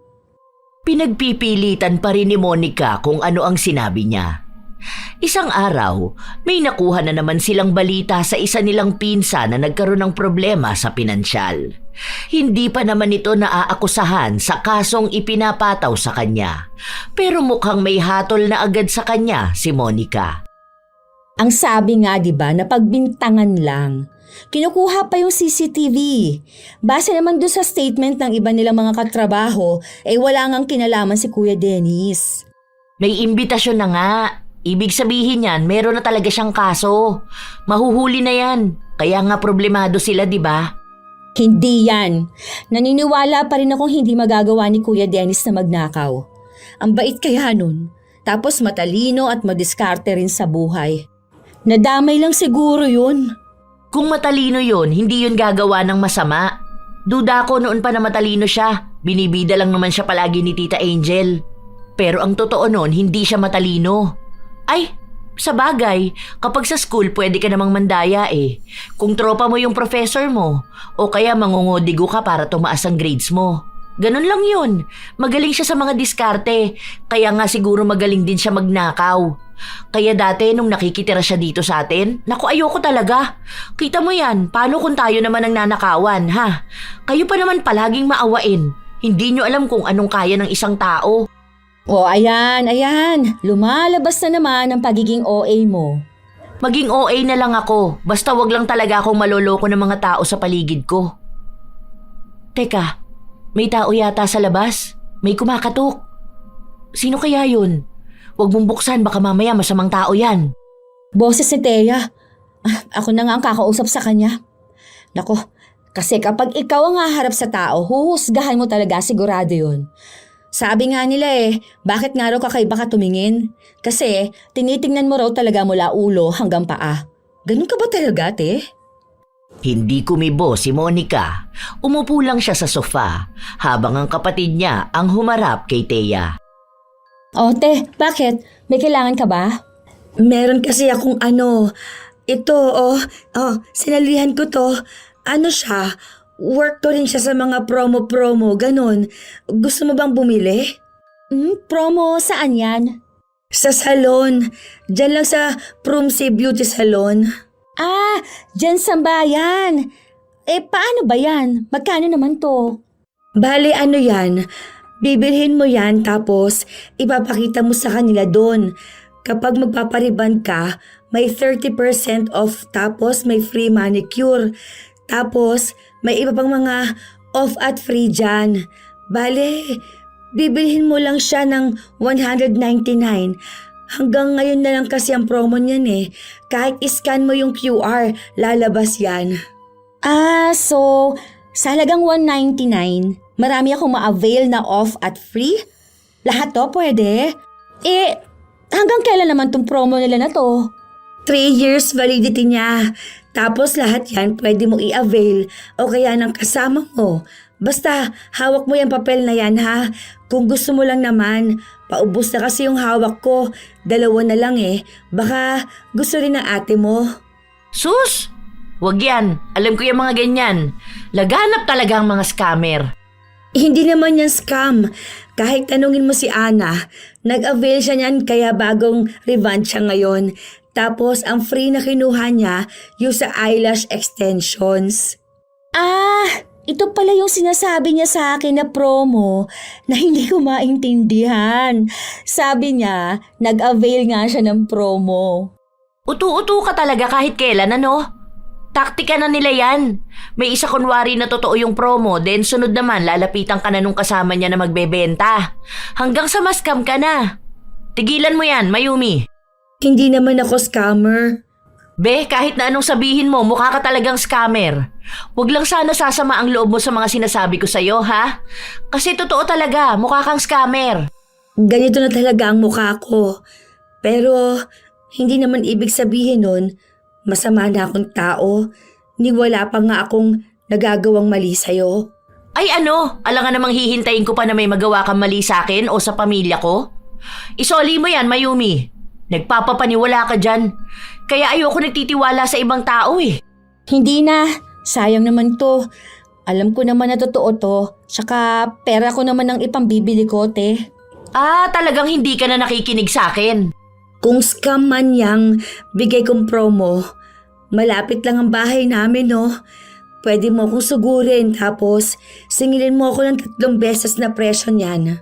Speaker 2: Pinagpipilitan pa rin ni Monica kung ano ang sinabi niya. Isang araw, may nakuha na naman silang balita sa isa nilang pinsa na nagkaroon ng problema sa pinansyal. Hindi pa naman ito naaakusahan sa kasong ipinapataw sa kanya. Pero mukhang may hatol na agad sa kanya si Monica.
Speaker 1: Ang sabi nga 'di ba na pagbintangan lang. Kinukuha pa yung CCTV. Base naman doon sa statement ng iba nilang mga katrabaho, wala ngang kinalaman si Kuya Dennis.
Speaker 2: May imbitasyon na nga. Ibig sabihin yan, meron na talaga siyang kaso. Mahuhuli na yan. Kaya nga problemado sila, di ba?
Speaker 1: Hindi yan. Naniniwala pa rin akong hindi magagawa ni Kuya Dennis na magnakaw. Ang bait kaya nun. Tapos matalino at madiskarte rin sa buhay. Nadamay lang siguro yun.
Speaker 2: Kung matalino yun, hindi yun gagawa ng masama. Duda ko noon pa na matalino siya. Binibida lang naman siya palagi ni Tita Angel. Pero ang totoo noon, hindi siya matalino. Ay, sa bagay, kapag sa school pwede ka namang mandaya eh. Kung tropa mo yung professor mo, o kaya mangungodigo ka para tumaas ang grades mo. Ganun lang yun. Magaling siya sa mga diskarte, kaya nga siguro magaling din siya magnakaw. Kaya dati nung nakikitira siya dito sa atin, naku ayoko talaga. Kita mo yan, paano kung tayo naman ang nanakawan, ha? Kayo pa naman palaging maawain. Hindi nyo alam kung anong kaya ng isang tao.
Speaker 1: O ayan. Lumalabas na naman ang pagiging OA mo.
Speaker 2: Maging OA na lang ako, basta wag lang talaga akong maloloko ng mga tao sa paligid ko. Teka, may tao yata sa labas. May kumakatok. Sino kaya yun? Huwag mong buksan, baka mamaya masamang tao yan.
Speaker 1: Boses ni Thea. Ako na nga ang kakausap sa kanya. Nako, kasi kapag ikaw ang haharap sa tao, huhusgahan mo talaga, sigurado yun. Sabi nga nila bakit nga raw kakaiba ka tumingin? Kasi tinitingnan mo raw talaga mula ulo hanggang paa. Ganun ka ba talaga, te?
Speaker 2: Hindi kumibo si Monica. Umupo lang siya sa sofa habang ang kapatid niya ang humarap kay Thea.
Speaker 1: O, te, bakit? May kailangan ka ba?
Speaker 3: Meron kasi akong sinalihan ko to. Ano siya? Work ko rin siya sa mga promo, ganun. Gusto mo bang bumili?
Speaker 1: Promo, saan yan?
Speaker 3: Sa salon. Diyan lang sa Prumsi Beauty Salon.
Speaker 1: Ah, dyan sa bayan. Paano ba yan? Magkano naman to?
Speaker 3: Bale, ano yan? Bibilhin mo yan tapos ipapakita mo sa kanila doon. Kapag magpapariban ka, may 30% off tapos may free manicure. Tapos may iba pang mga off at free dyan. Bale, bibilhin mo lang siya ng 199. Hanggang ngayon na lang kasi ang promo niyan Kahit iscan mo yung QR, lalabas yan.
Speaker 1: Ah, so sa halagang 199, marami akong ma-avail na off at free? Lahat to pwede? Hanggang kailan naman tong promo nila na to?
Speaker 3: 3 years validity niya. Tapos lahat yan pwede mo i-avail o kaya ng kasama mo. Basta hawak mo yung papel na yan ha. Kung gusto mo lang naman, paubos na kasi yung hawak ko. 2 na lang Baka gusto rin ng ate mo.
Speaker 2: Sus! Wag yan. Alam ko yung mga ganyan. Laganap talaga ang mga scammer.
Speaker 3: Hindi naman yan scam. Kahit tanungin mo si Ana, nag-avail siya niyan kaya bagong revamp siya ngayon. Tapos ang free na kinuha niya yung sa eyelash extensions.
Speaker 1: Ah, ito pala yung sinasabi niya sa akin na promo na hindi ko maintindihan. Sabi niya, nag-avail nga siya ng promo.
Speaker 2: Utu-utu ka talaga kahit kailan, ano? Taktika na nila yan. May isa kunwari na totoo yung promo, then sunod naman lalapitan ka na nung kasama niya na magbebenta. Hanggang sa maskam ka na. Tigilan mo yan, Mayumi.
Speaker 3: Hindi naman ako scammer.
Speaker 2: Be, kahit na anong sabihin mo, mukha ka talagang scammer. Huwag lang sana sasama ang loob mo sa mga sinasabi ko sa'yo, ha? Kasi totoo talaga, mukha kang scammer.
Speaker 3: Ganito na talaga ang mukha ko. Pero hindi naman ibig sabihin nun, masama na akong tao. Ni wala pa nga akong nagagawang mali sa'yo.
Speaker 2: Ay ano, alangan namang hihintayin ko pa na may magawa kang mali sa akin o sa pamilya ko? Isoli mo yan, Mayumi. Nagpapapaniwala ka dyan. Kaya ayoko nagtitiwala sa ibang tao
Speaker 1: Hindi na, sayang naman to. Alam ko naman na totoo to. Tsaka pera ko naman ang ipambibili ko, te.
Speaker 2: Ah, talagang hindi ka na nakikinig sa akin.
Speaker 3: Kung scam man yang bigay kong promo, malapit lang ang bahay namin, no? Pwede mo akong sugurin tapos singilin mo ako ng 3 beses na presyo niyan.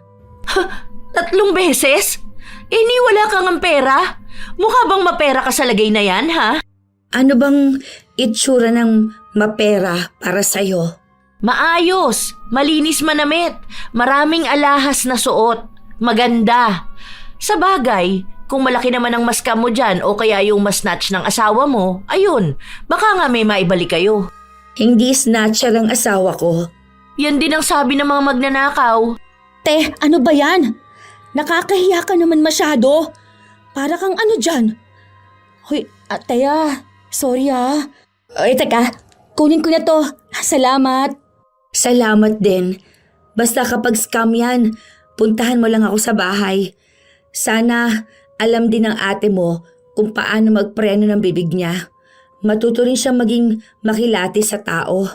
Speaker 2: 3 beses? Ni wala kang ang pera? Mukha bang mapera ka sa lagay na yan, ha?
Speaker 3: Ano bang itsura ng mapera para sa'yo?
Speaker 2: Maayos, malinis manamit, maraming alahas na suot, maganda. Sa bagay, kung malaki naman ang maskam mo dyan o kaya yung mas-snatch ng asawa mo, ayun, baka nga may maibalik kayo.
Speaker 3: Hindi snatcher ang asawa ko.
Speaker 2: Yan din ang sabi ng mga magnanakaw.
Speaker 1: Te, ano ba yan? Nakakahiya ka naman masyado. Para kang ano dyan? Hoy, Teya, sorry ah. Ay, teka, kunin ko na to. Salamat.
Speaker 3: Salamat din. Basta kapag scam yan, puntahan mo lang ako sa bahay. Sana alam din ng ate mo kung paano magpreno ng bibig niya. Matuto rin siya maging makilati sa tao.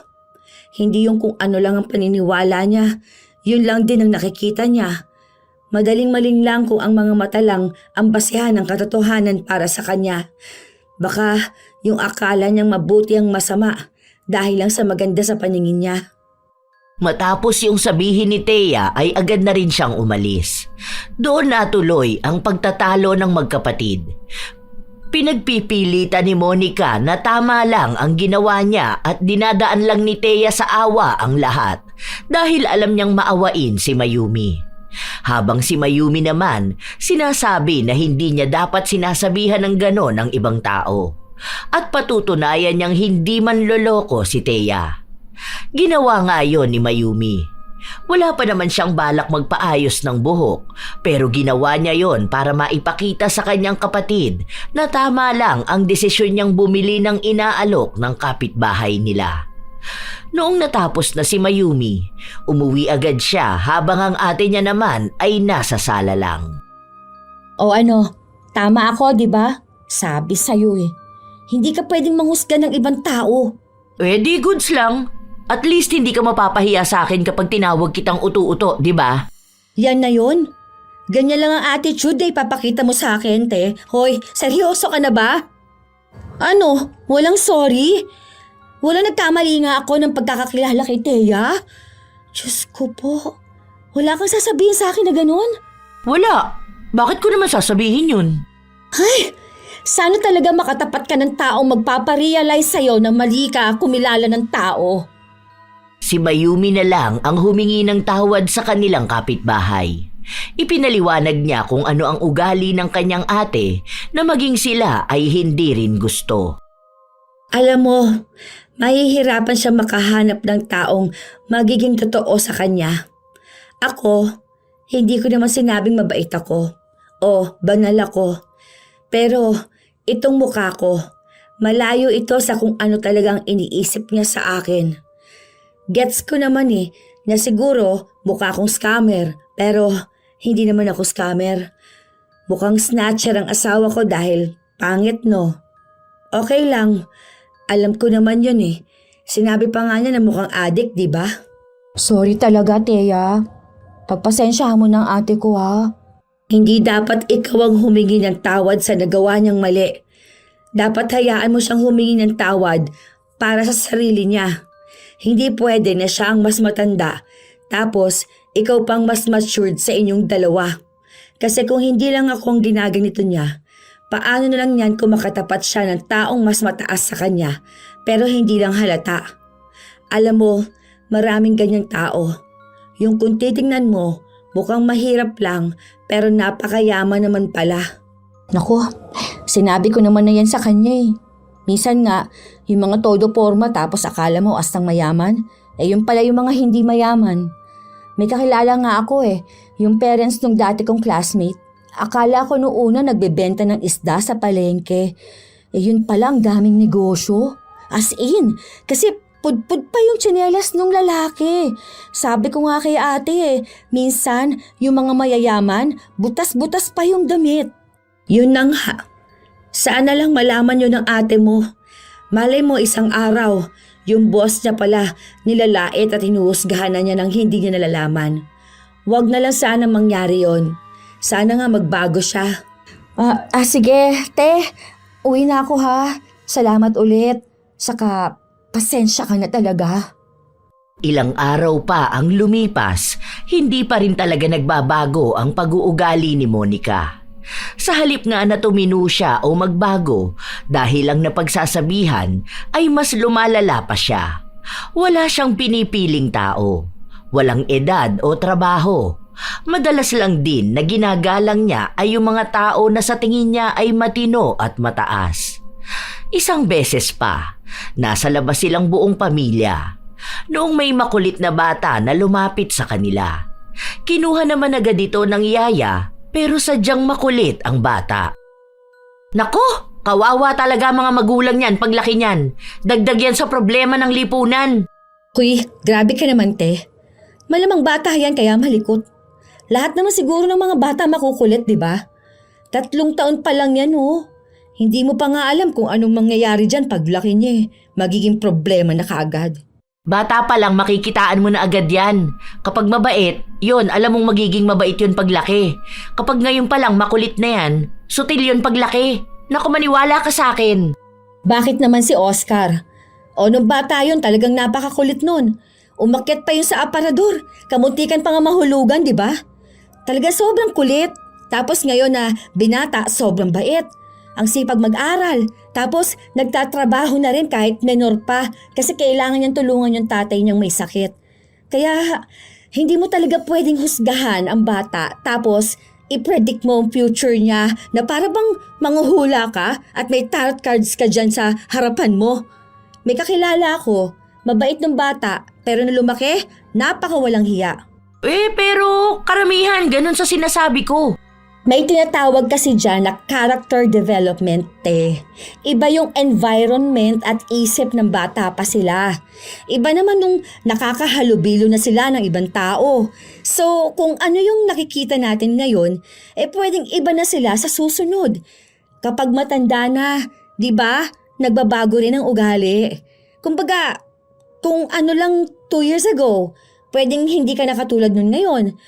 Speaker 3: Hindi yung kung ano lang ang paniniwala niya, yun lang din ang nakikita niya. Madaling lang kung ang mga mata lang ang basehan ng katotohanan para sa kanya. Baka yung akala niyang mabuti ang masama dahil lang sa maganda sa paningin niya.
Speaker 2: Matapos yung sabihin ni Thea ay agad na rin siyang umalis. Doon natuloy ang pagtatalo ng magkapatid. Pinagpipilitan ni Monica na tama lang ang ginawa niya at dinadaan lang ni Thea sa awa ang lahat dahil alam niyang maawain si Mayumi. Habang si Mayumi naman, sinasabi na hindi niya dapat sinasabihan ng ganon ng ibang tao. At patutunayan niyang hindi man loloko si Thea. Ginawa nga yon ni Mayumi. Wala pa naman siyang balak magpaayos ng buhok, pero ginawa niya yon para maipakita sa kanyang kapatid na tama lang ang desisyon niyang bumili ng inaalok ng kapitbahay nila. Noong natapos na si Mayumi, umuwi agad siya habang ang ate niya naman ay nasa sala lang.
Speaker 1: O ano, tama ako, di ba? Sabi sa'yo eh. Hindi ka pwedeng manghusga ng ibang tao.
Speaker 2: Di goods lang. At least hindi ka mapapahiya sa akin kapag tinawag kitang utu-uto, di ba?
Speaker 1: Yan na yun. Ganyan lang ang attitude ay papakita mo sa akin, te. Hoy, seryoso ka na ba? Ano? Walang sorry? Wala nagkamali nga ako ng pagkakakilala kay Thea? Diyos ko po. Wala kang sasabihin sa akin na ganun?
Speaker 2: Wala. Bakit ko naman sasabihin yun?
Speaker 1: Ay, sana talaga makatapat ka ng taong magpaparealize sa'yo na mali ka kumilala ng tao.
Speaker 2: Si Mayumi na lang ang humingi ng tawad sa kanilang kapitbahay. Ipinaliwanag niya kung ano ang ugali ng kanyang ate na maging sila ay hindi rin gusto.
Speaker 3: Alam mo, mahihirapan siya makahanap ng taong magiging totoo sa kanya. Ako, hindi ko naman sinabing mabait ako o banal ako. Pero itong mukha ko, malayo ito sa kung ano talagang iniisip niya sa akin. Gets ko naman na siguro mukha akong scammer pero hindi naman ako scammer. Mukhang snatcher ang asawa ko dahil pangit no. Okay lang, alam ko naman yun Sinabi pa nga niya na mukhang addict, di ba?
Speaker 1: Sorry talaga, Thea. Pagpasensyahan mo ng ate ko ha.
Speaker 3: Hindi dapat ikaw ang humingi ng tawad sa nagawa niyang mali. Dapat hayaan mo siyang humingi ng tawad para sa sarili niya. Hindi pwede na siya ang mas matanda, tapos ikaw pang mas matured sa inyong dalawa. Kasi kung hindi lang ako ang ginaganito niya, paano na lang yan kung makatapat siya ng taong mas mataas sa kanya, pero hindi lang halata. Alam mo, maraming ganyang tao. Yung kung titingnan mo, mukhang mahirap lang, pero napakayaman naman pala.
Speaker 1: Naku, sinabi ko naman na yan sa kanya Minsan nga, yung mga todo forma tapos akala mo astang mayaman, yun pala yung mga hindi mayaman. May kakilala nga ako yung parents nung dati kong classmate. Akala ko noong una nagbebenta ng isda sa palengke. Yun pala ang daming negosyo. As in, kasi pudpud pa yung tsinelas nung lalaki. Sabi ko nga kay ate minsan yung mga mayayaman, butas-butas pa yung damit.
Speaker 3: Yun na nga. Sana lang malaman yun ng ate mo. Malay mo isang araw, yung boss niya pala nilalait at hinuhusgahan na niya ng hindi niya nalalaman. Huwag na lang sana mangyari yon. Sana nga magbago siya.
Speaker 1: Sige, te. Uwi na ako ha. Salamat ulit. Saka, pasensya ka na talaga.
Speaker 2: Ilang araw pa ang lumipas, hindi pa rin talaga nagbabago ang pag-uugali ni Monica. Sa halip nga na tumino siya o magbago dahil lang napagsasabihan ay mas lumalala pa siya. Wala siyang pinipiling tao. Walang edad o trabaho. Madalas lang din na ginagalang niya ay yung mga tao na sa tingin niya ay matino at mataas. Isang beses pa, nasa labas silang buong pamilya. Noong may makulit na bata na lumapit sa kanila. Kinuha naman agad ito ng yaya pero sadyang makulit ang bata. Nako, kawawa talaga mga magulang niyan paglaki niyan. Dagdag yan sa problema ng lipunan.
Speaker 3: Huy, grabe ka naman, te. Malamang bata yan kaya malikot. Lahat naman siguro ng mga bata makukulit, di ba? 3 taon pa lang yan, oh. Hindi mo pa nga alam kung anong mangyayari dyan paglaki niya, magiging problema na kaagad.
Speaker 2: Bata pa lang makikitaan mo na agad yan. Kapag mabait, yun, alam mong magiging mabait yun paglaki. Kapag ngayon pa lang makulit na yan, sutil yun paglaki. Naku, maniwala ka sa akin.
Speaker 3: Bakit naman si Oscar? O nung bata yun, talagang napakakulit nun. Umakyat pa yun sa aparador. Kamuntikan pa nga mahulugan, di ba? Talaga sobrang kulit. Tapos ngayon na binata, sobrang bait. Ang sipag mag-aral. Tapos nagtatrabaho na rin kahit menor pa kasi kailangan niyang tulungan yung tatay niyang may sakit. Kaya hindi mo talaga pwedeng husgahan ang bata tapos i-predict mo ang future niya na para bang manghuhula ka at may tarot cards ka dyan sa harapan mo. May kakilala ako, mabait ng bata pero nung lumaki, napakawalang hiya.
Speaker 2: Pero karamihan ganun sa sinasabi ko.
Speaker 3: May tinatawag kasi dyan na character development, te. Iba yung environment at isip ng bata pa sila. Iba naman nung nakakahalubilo na sila ng ibang tao. So, kung ano yung nakikita natin ngayon, pwedeng iba na sila sa susunod. Kapag matanda na, di ba, nagbabago rin ang ugali. Kumbaga, kung ano lang 2 years ago, pwedeng hindi ka nakatulad nun ngayon.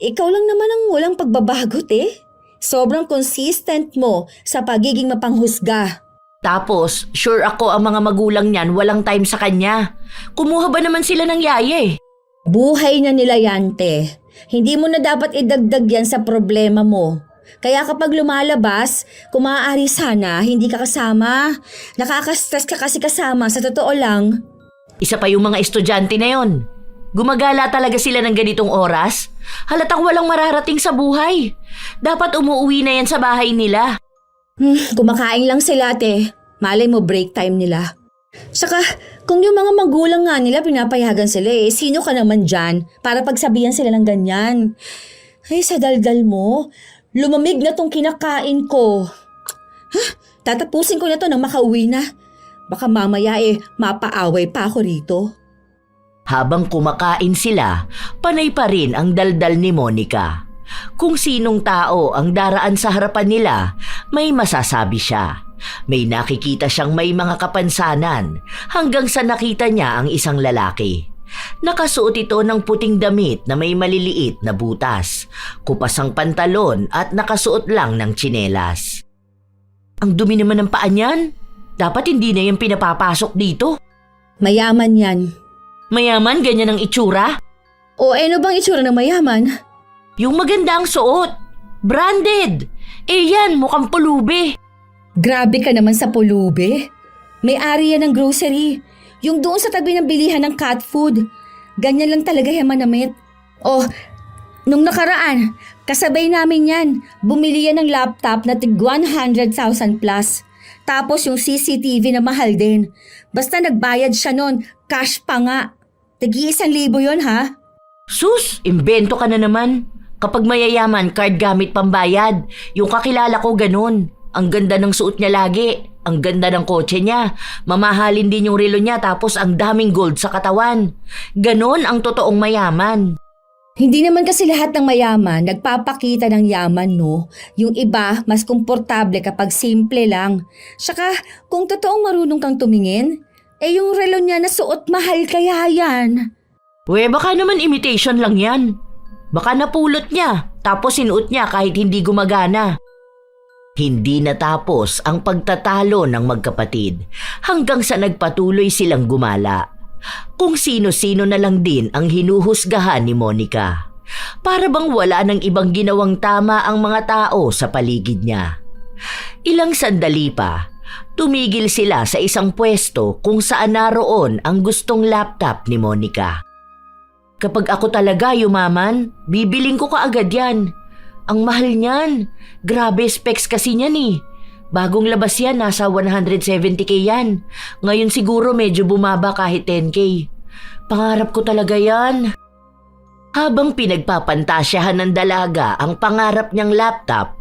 Speaker 3: Ikaw lang naman ang walang pagbabago, te. Sobrang consistent mo sa pagiging mapanghusga.
Speaker 2: Tapos, sure ako ang mga magulang niyan walang time sa kanya. Kumuha ba naman sila ng yaya eh?
Speaker 3: Buhay na nila yan, te. Hindi mo na dapat idagdag yan sa problema mo. Kaya kapag lumalabas, kung maaari sana, hindi ka kasama. Nakaka-stress ka kasi kasama, sa totoo lang.
Speaker 2: Isa pa yung mga estudyante na yon. Gumagala talaga sila ng ganitong oras? Halatang walang mararating sa buhay. Dapat umuwi na yan sa bahay nila.
Speaker 3: Kumakain lang sila, te. Malay mo break time nila. Saka, kung yung mga magulang nga nila pinapayagan sila sino ka naman dyan para pagsabihan sila ng ganyan? Ay, sa daldal mo, lumamig na tong kinakain ko. Tatapusin ko na to nang makauwi na. Baka mamaya mapaaway pa ako rito.
Speaker 2: Habang kumakain sila, panay pa rin ang daldal ni Monica. Kung sinong tao ang daraan sa harapan nila, may masasabi siya. May nakikita siyang may mga kapansanan hanggang sa nakita niya ang isang lalaki. Nakasuot ito ng puting damit na may maliliit na butas, kupas ang pantalon at nakasuot lang ng tsinelas. Ang dumi naman ng paa niyan. Dapat hindi na yan pinapapasok dito.
Speaker 3: Mayaman yan.
Speaker 2: Mayaman, ganyan ang itsura?
Speaker 3: O ano bang itsura ng mayaman?
Speaker 2: Yung maganda ang suot. Branded. Yan, mukhang pulubi.
Speaker 3: Grabe ka naman sa pulube. May-ari yan ng grocery. Yung doon sa tabi ng bilihan ng cat food. Ganyan lang talaga yung manamit. Oh, nung nakaraan, kasabay namin yan. Bumili yan ng laptop na tig 100,000 plus. Tapos yung CCTV na mahal din. Basta nagbayad siya nun, cash pa nga. Tigi 1,000 yun ha?
Speaker 2: Sus, imbento ka na naman. Kapag mayayaman, card gamit pambayad. Yung kakilala ko ganun. Ang ganda ng suot niya lagi. Ang ganda ng kotse niya. Mamahalin din yung relo niya tapos ang daming gold sa katawan. Ganon ang totoong mayaman.
Speaker 3: Hindi naman kasi lahat ng mayaman nagpapakita ng yaman, no? Yung iba, mas komportable kapag simple lang. Saka, kung totoong marunong kang tumingin, yung relo niya na suot mahal kaya yan.
Speaker 2: Baka naman imitation lang yan. Baka napulot niya, tapos sinuot niya kahit hindi gumagana. Hindi natapos ang pagtatalo ng magkapatid hanggang sa nagpatuloy silang gumala. Kung sino-sino na lang din ang hinuhusgahan ni Monica. Para bang wala ng ibang ginawang tama ang mga tao sa paligid niya. Ilang sandali pa, tumigil sila sa isang pwesto kung saan naroon ang gustong laptop ni Monica. Kapag ako talaga yumaman, bibiling ko kaagad yan. Ang mahal niyan. Grabe specs kasi niyan eh. Bagong labas yan, nasa 170k yan. Ngayon siguro medyo bumaba kahit 10k. Pangarap ko talaga yan. Habang pinagpapantasyahan ng dalaga ang pangarap niyang laptop,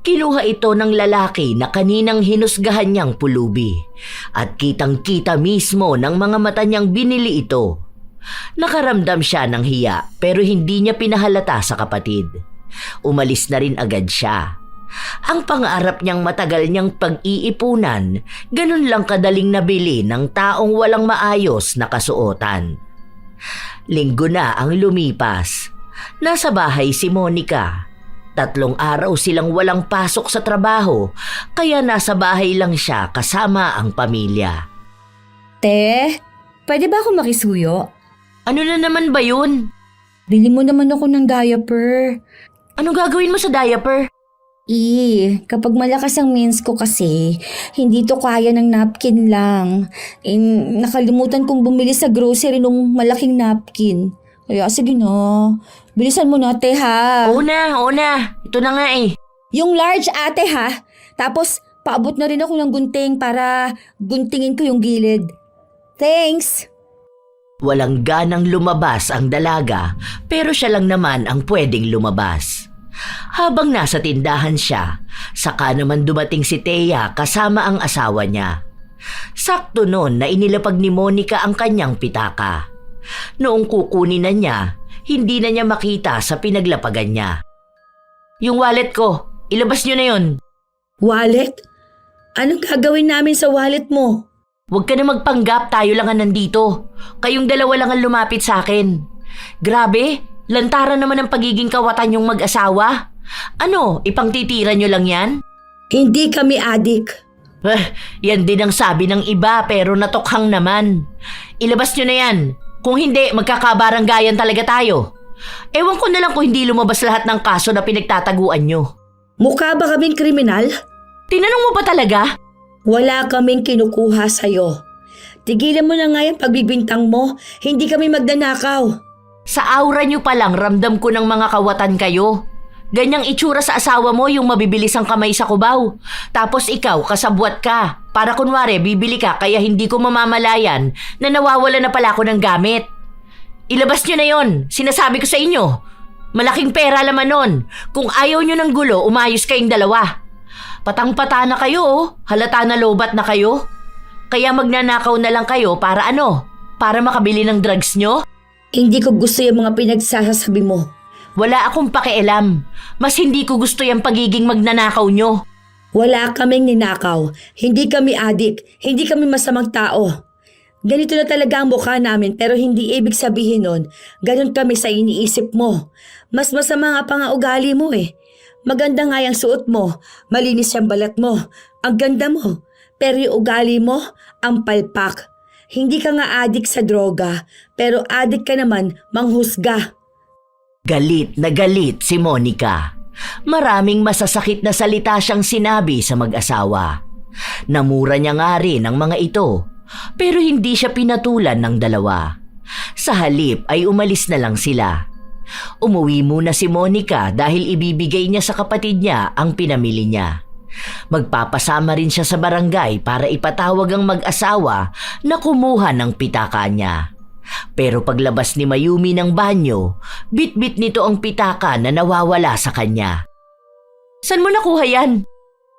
Speaker 2: kinuha ito ng lalaki na kaninang hinusgahan niyang pulubi. At kitang-kita mismo ng mga mata niyang binili ito. Nakaramdam siya ng hiya pero hindi niya pinahalata sa kapatid. Umalis na rin agad siya. Ang pangarap niyang matagal niyang pag-iipunan, ganun lang kadaling nabili ng taong walang maayos na kasuotan. Linggo na ang lumipas. Nasa bahay si Monica. 3 araw silang walang pasok sa trabaho, kaya nasa bahay lang siya kasama ang pamilya.
Speaker 3: Te, pwede ba ako makisuyo?
Speaker 2: Ano na naman ba yun?
Speaker 3: Bili mo naman ako ng diaper.
Speaker 2: Anong gagawin mo sa diaper?
Speaker 3: Kapag malakas ang mens ko kasi, hindi to kaya ng napkin lang. Nakalimutan kong bumili sa grocery ng malaking napkin. Kaya sige na, bilisan mo na ate ha.
Speaker 2: Oo na. Ito na nga eh.
Speaker 3: Yung large ate ha. Tapos paabot na rin ako ng gunting para guntingin ko yung gilid. Thanks!
Speaker 2: Walang ganang lumabas ang dalaga pero siya lang naman ang pwedeng lumabas. Habang nasa tindahan siya, saka naman dumating si Thea kasama ang asawa niya. Sakto noon na inilapag ni Monica ang kanyang pitaka. Noong kukunin na niya, hindi na niya makita sa pinaglapagan niya. Yung wallet ko, ilabas niyo na yun.
Speaker 3: Wallet? Anong gagawin namin sa wallet mo?
Speaker 2: Huwag ka na magpanggap, tayo lang ang nandito. Kayong dalawa lang ang lumapit sa akin. Grabe, lantaran naman ang pagiging kawatan yung mag-asawa. Ano, ipangtitira nyo lang yan?
Speaker 3: Hindi kami adik.
Speaker 2: Yan din ang sabi ng iba pero natokhang naman. Ilabas nyo na yan. Kung hindi, magkakabaranggayan talaga tayo. Ewan ko na lang kung hindi lumabas lahat ng kaso na pinagtataguan nyo.
Speaker 3: Mukha ba kaming kriminal?
Speaker 2: Tinanong mo ba talaga?
Speaker 3: Wala kaming kinukuha sa'yo. Tigilan mo na nga yung pagbibintang mo. Hindi kami magnanakaw.
Speaker 2: Sa aura nyo pa lang ramdam ko ng mga kawatan kayo. Ganyang itsura sa asawa mo yung mabibilis ang kamay sa kubaw. Tapos ikaw, kasabwat ka. Para kunwari, bibili ka kaya hindi ko mamamalayan na nawawala na pala ako ng gamit. Ilabas nyo na yon, sinasabi ko sa inyo. Malaking pera laman nun. Kung ayaw nyo ng gulo, umayos kayong dalawa. Patang-pata na kayo oh. Halata na lobat na kayo. Kaya magnanakaw na lang kayo para ano? Para makabili ng drugs nyo?
Speaker 3: Hindi ko gusto yung mga pinagsasabi mo.
Speaker 2: Wala akong pakialam. Mas hindi ko gusto yung pagiging magnanakaw nyo.
Speaker 3: Wala kaming ninakaw. Hindi kami adik. Hindi kami masamang tao. Ganito na talaga ang mukha namin pero hindi ibig sabihin nun, ganun kami sa iniisip mo. Mas masama nga pa nga ugali mo eh. Maganda nga yung suot mo, malinis yung balat mo, ang ganda mo. Pero yung ugali mo, ang palpak. Hindi ka nga adik sa droga, pero adik ka naman manghusga.
Speaker 2: Galit na galit si Monica. Maraming masasakit na salita siyang sinabi sa mag-asawa. Namura niya nga rin ang mga ito, pero hindi siya pinatulan ng dalawa. Sa halip ay umalis na lang sila. Umuwi muna si Monica dahil ibibigay niya sa kapatid niya ang pinamili niya. Magpapasama rin siya sa barangay para ipatawag ang mag-asawa na kumuha ng pitaka niya. Pero paglabas ni Mayumi ng banyo, bit-bit nito ang pitaka na nawawala sa kanya. Saan mo nakuha yan?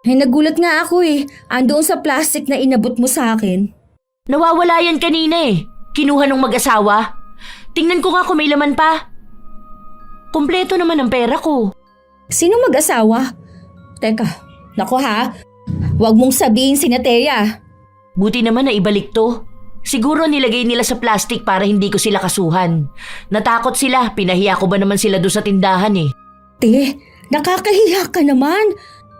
Speaker 3: Nagulat nga ako eh. Andoon sa plastic na inabot mo sa akin.
Speaker 2: Nawawala yan kanina eh. Kinuha ng mag-asawa. Tingnan ko nga kung may laman pa. Kumpleto naman ang pera ko.
Speaker 3: Sino mag-asawa? Teka, naku ha. Huwag mong sabihin si Thea.
Speaker 2: Buti naman na ibalik to. Siguro nilagay nila sa plastic para hindi ko sila kasuhan. Natakot sila, pinahiya ko ba naman sila doon sa tindahan eh.
Speaker 3: Te, nakakahiya ka naman.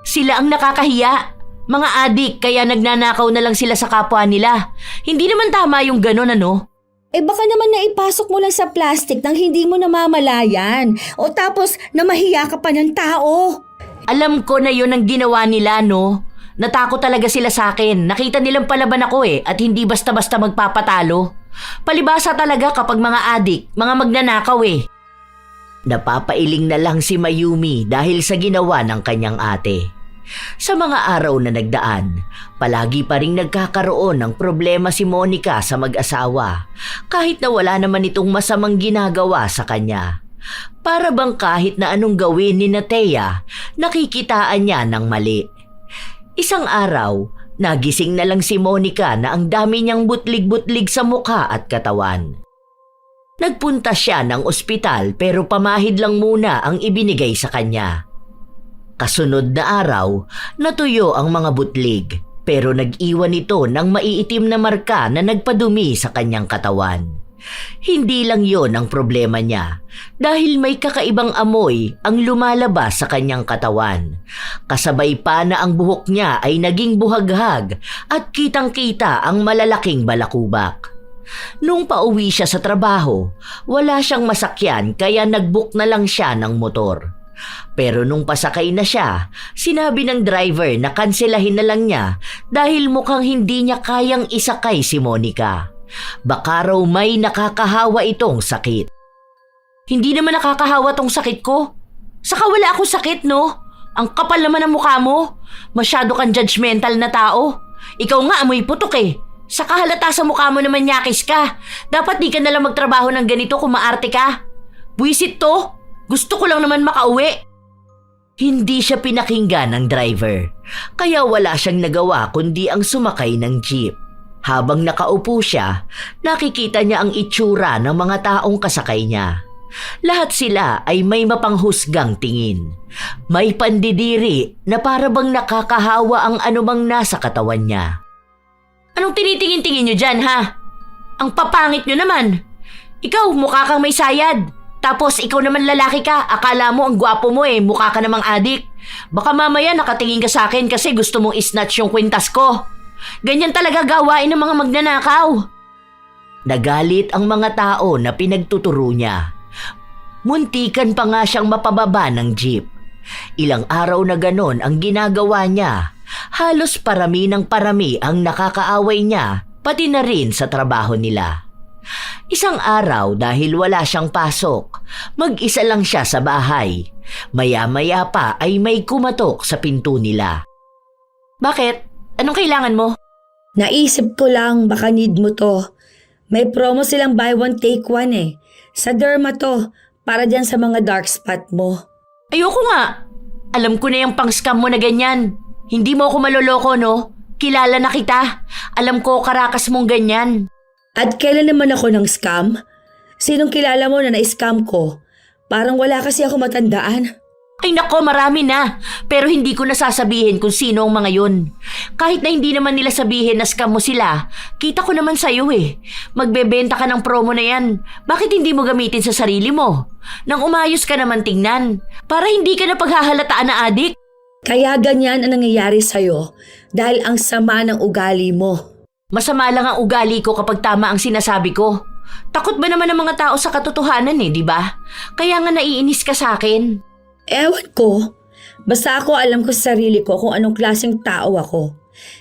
Speaker 2: Sila ang nakakahiya. Mga adik kaya nagnanakaw na lang sila sa kapwa nila. Hindi naman tama yung ganon ano.
Speaker 1: Baka naman naipasok mo lang sa plastic nang hindi mo namamalayan. O tapos namahiya ka pa ng tao.
Speaker 2: Alam ko na yun ang ginawa nila, no? Natakot talaga sila sa akin. Nakita nilang palaban ako at hindi basta-basta magpapatalo. Palibasa talaga kapag mga adik, mga magnanakaw Napapailing na lang si Mayumi dahil sa ginawa ng kanyang ate. Sa mga araw na nagdaan, palagi pa ring nagkakaroon ng problema si Monica sa mag-asawa kahit na wala naman itong masamang ginagawa sa kanya. Para bang kahit na anong gawin ni Thea, nakikitaan niya ng mali. Isang araw, nagising na lang si Monica na ang dami niyang butlig-butlig sa mukha at katawan. Nagpunta siya ng ospital pero pamahid lang muna ang ibinigay sa kanya. Kasunod na araw, natuyo ang mga butlig pero nag-iwan ito ng maiitim na marka na nagpadumi sa kanyang katawan. Hindi lang yon ang problema niya dahil may kakaibang amoy ang lumalabas sa kanyang katawan. Kasabay pa na ang buhok niya ay naging buhaghag at kitang-kita ang malalaking balakubak. Nung pauwi siya sa trabaho, wala siyang masakyan kaya nag-book na lang siya ng motor. Pero nung pasakay na siya, sinabi ng driver na kanselahin na lang niya dahil mukhang hindi niya kayang isakay si Monica. Baka raw may nakakahawa itong sakit. Hindi naman nakakahawa tong sakit ko. Saka wala akong sakit, no? Ang kapal naman ng mukha mo. Masyado kang judgmental na tao. Ikaw nga amoy putok Saka halata sa mukha mo naman nyakis ka. Dapat di ka nalang magtrabaho ng ganito kung maarte ka. Buwisit to. Gusto ko lang naman makauwi. Hindi siya pinakinggan ng driver. Kaya wala siyang nagawa kundi ang sumakay ng jeep. Habang nakaupo siya, nakikita niya ang itsura ng mga taong kasakay niya. Lahat sila ay may mapanghusgang tingin. May pandidiri na para bang nakakahawa ang anumang nasa katawan niya. Anong tinitingin-tingin niyo dyan, ha? Ang papangit niyo naman. Ikaw, mukha kang may sayad. Tapos ikaw naman lalaki ka, akala mo ang gwapo mo mukha ka namang adik. Baka mamaya nakatingin ka sa akin kasi gusto mong isnatch yung kwintas ko. Ganyan talaga gawain ng mga magnanakaw. Nagalit ang mga tao na pinagtuturo niya. Muntikan pa nga siyang mapababa ng jeep. Ilang araw na ganon ang ginagawa niya. Halos parami ng parami ang nakakaaway niya, pati na rin sa trabaho nila. Isang araw dahil wala siyang pasok, mag-isa lang siya sa bahay. Maya-maya pa ay may kumatok sa pinto nila. Bakit? Anong kailangan mo?
Speaker 3: Naisip ko lang baka need mo to. May promo silang buy one take one Sa Derma to, para dyan sa mga dark spot mo.
Speaker 2: Ayoko nga. Alam ko na yung pang-scam mo na ganyan. Hindi mo ako maloloko, no? Kilala na kita. Alam ko karakas mong ganyan.
Speaker 3: At kailan naman ako ng scam? Sinong kilala mo na na-scam ko? Parang wala kasi ako matandaan.
Speaker 2: Ay nako, marami na. Pero hindi ko nasasabihin kung sino ang mga yun. Kahit na hindi naman nila sabihin na scam mo sila, kita ko naman sa'yo Magbebenta ka ng promo na yan. Bakit hindi mo gamitin sa sarili mo? Nang umayos ka naman tingnan. Para hindi ka na paghahalataan na adik.
Speaker 3: Kaya ganyan ang nangyayari sa'yo dahil ang sama ng ugali mo.
Speaker 2: Masama lang ang ugali ko kapag tama ang sinasabi ko. Takot ba naman ang mga tao sa katotohanan di ba? Kaya nga naiinis ka sa akin.
Speaker 3: Ewan ko. Basta ako alam ko sa sarili ko kung anong klaseng tao ako.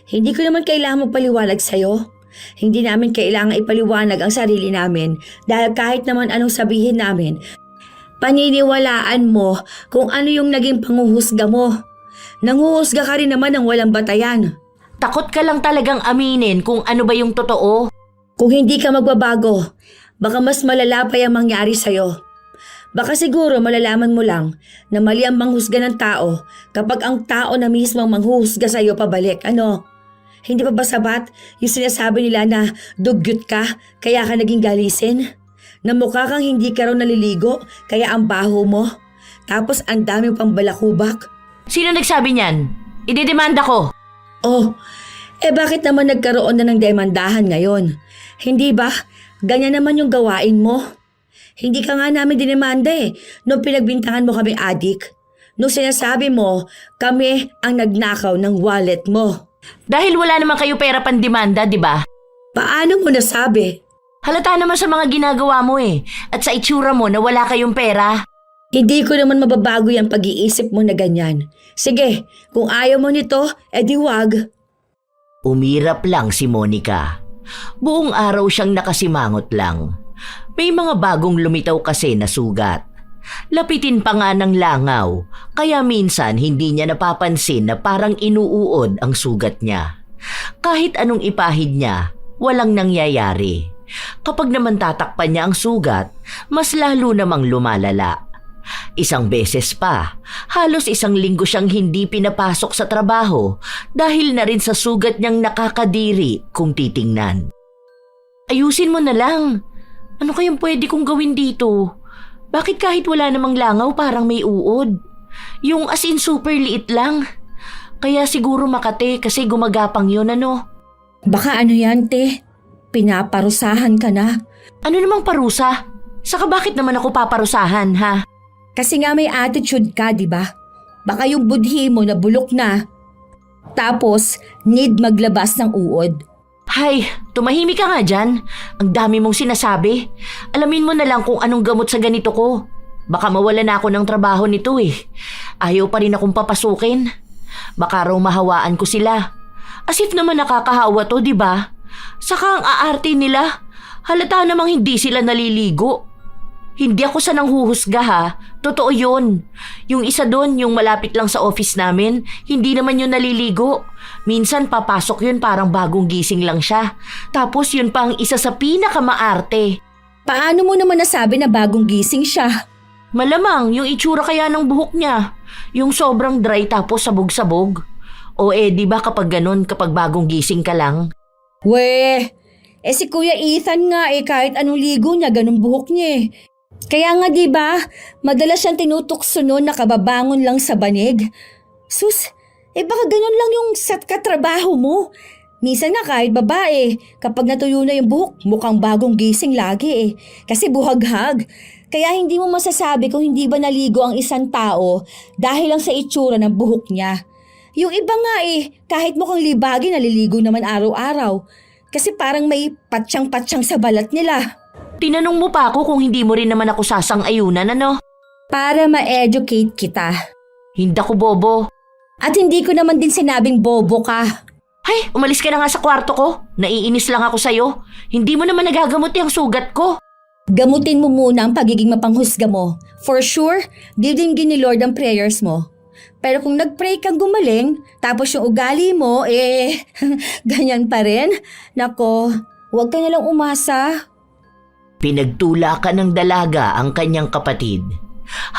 Speaker 3: Hindi ko naman kailangan magpaliwanag sa'yo. Hindi namin kailangan ipaliwanag ang sarili namin dahil kahit naman anong sabihin namin, paniniwalaan mo kung ano yung naging panguhusga mo. Nanguhusga ka rin naman ng walang batayan.
Speaker 2: Takot ka lang talagang aminin kung ano ba yung totoo.
Speaker 3: Kung hindi ka magbabago, baka mas malala pa yung mangyari sa'yo. Baka siguro malalaman mo lang na mali ang manghusga ng tao kapag ang tao na mismo ang manghuhusga sa'yo pabalik. Hindi pa ba sabat yung sinasabi nila na dugyot ka kaya ka naging galisin? Na mukha kang hindi ka raw naliligo kaya ang baho mo? Tapos ang dami pang balakubak?
Speaker 2: Sino nagsabi niyan? Idedemanda ko.
Speaker 3: Oh, bakit naman nagkaroon na ng demandahan ngayon? Hindi ba? Ganyan naman yung gawain mo. Hindi ka nga namin dinemanda nung pinagbintangan mo kami adik. Nung sinasabi mo, kami ang nagnakaw ng wallet mo.
Speaker 2: Dahil wala naman kayo pera pandemanda, di ba?
Speaker 3: Paano mo nasabi?
Speaker 2: Halata naman sa mga ginagawa mo eh. At sa itsura mo na wala kayong pera.
Speaker 3: Hindi ko naman mababago yung pag-iisip mo na ganyan. Sige, kung ayaw mo nito, edi wag.
Speaker 2: Umirap lang si Monica. Buong araw siyang nakasimangot lang. May mga bagong lumitaw kasi na sugat. Lapitin pa nga ng langaw, kaya minsan hindi niya napapansin na parang inuuod ang sugat niya. Kahit anong ipahid niya, walang nangyayari. Kapag naman tatakpan niya ang sugat, mas lalo namang lumalala. Isang beses pa, halos 1 linggo siyang hindi pinapasok sa trabaho dahil na rin sa sugat niyang nakakadiri kung titingnan. Ayusin mo na lang. Ano kayang pwede kong gawin dito? Bakit kahit wala namang langaw parang may uod? Yung as in super liit lang. Kaya siguro Makate kasi gumagapang yun ano.
Speaker 3: Baka ano yan, te? Pinaparusahan ka na.
Speaker 2: Ano namang parusa? Saka bakit naman ako paparusahan ha?
Speaker 3: Kasi nga may attitude ka, di ba? Baka yung budhi mo na bulok na. Tapos, need maglabas ng uod.
Speaker 2: Hay, tumahimik ka nga dyan. Ang dami mong sinasabi. Alamin mo na lang kung anong gamot sa ganito ko. Baka mawala na ako ng trabaho nito eh. Ayaw pa rin akong papasukin. Baka raw mahawaan ko sila. As if naman nakakahawa to, di ba? Saka ang aarte nila. Halata namang hindi sila naliligo. Hindi ako sa nanghuhusga ha. Totoo yun. Yung isa doon, yung malapit lang sa office namin, hindi naman yun naliligo. Minsan papasok yun parang bagong gising lang siya. Tapos yun pa ang isa sa pinakamaarte.
Speaker 3: Paano mo naman nasabi na bagong gising siya?
Speaker 2: Malamang yung itsura kaya ng buhok niya. Yung sobrang dry tapos sabog-sabog. O di ba kapag ganun, kapag bagong gising ka lang?
Speaker 3: Weh, si Kuya Ethan nga kahit anong ligo niya, ganun buhok niya eh. Kaya nga di ba, madalas siyang tinutukso noon nakababangon lang sa banig. Sus, baka ganun lang yung katrabaho mo. Minsan nga kahit babae, kapag natuyo na yung buhok, mukhang bagong gising lagi eh. Kasi buhaghag. Kaya hindi mo masasabi kung hindi ba naligo ang isang tao dahil lang sa itsura ng buhok niya. Yung iba nga kahit mukhang libagi naliligo naman araw-araw. Kasi parang may patsyang-patsyang sa balat nila.
Speaker 2: Tinanong mo pa ako kung hindi mo rin naman ako sasang-ayunan ano?
Speaker 3: Para ma-educate kita.
Speaker 2: Hindi ako bobo.
Speaker 3: At hindi ko naman din sinabing bobo ka.
Speaker 2: Ay, umalis ka na nga sa kwarto ko. Naiinis lang ako sa'yo. Hindi mo naman nagagamot yung sugat ko.
Speaker 3: Gamutin mo muna ang pagiging mapanghusga mo. For sure, didinggin ni Lord ang prayers mo. Pero kung nag-pray kang gumaling, tapos yung ugali mo, ganyan pa rin. Nako, huwag ka nalang umasa.
Speaker 2: Pinagtulakan ng dalaga ang kanyang kapatid.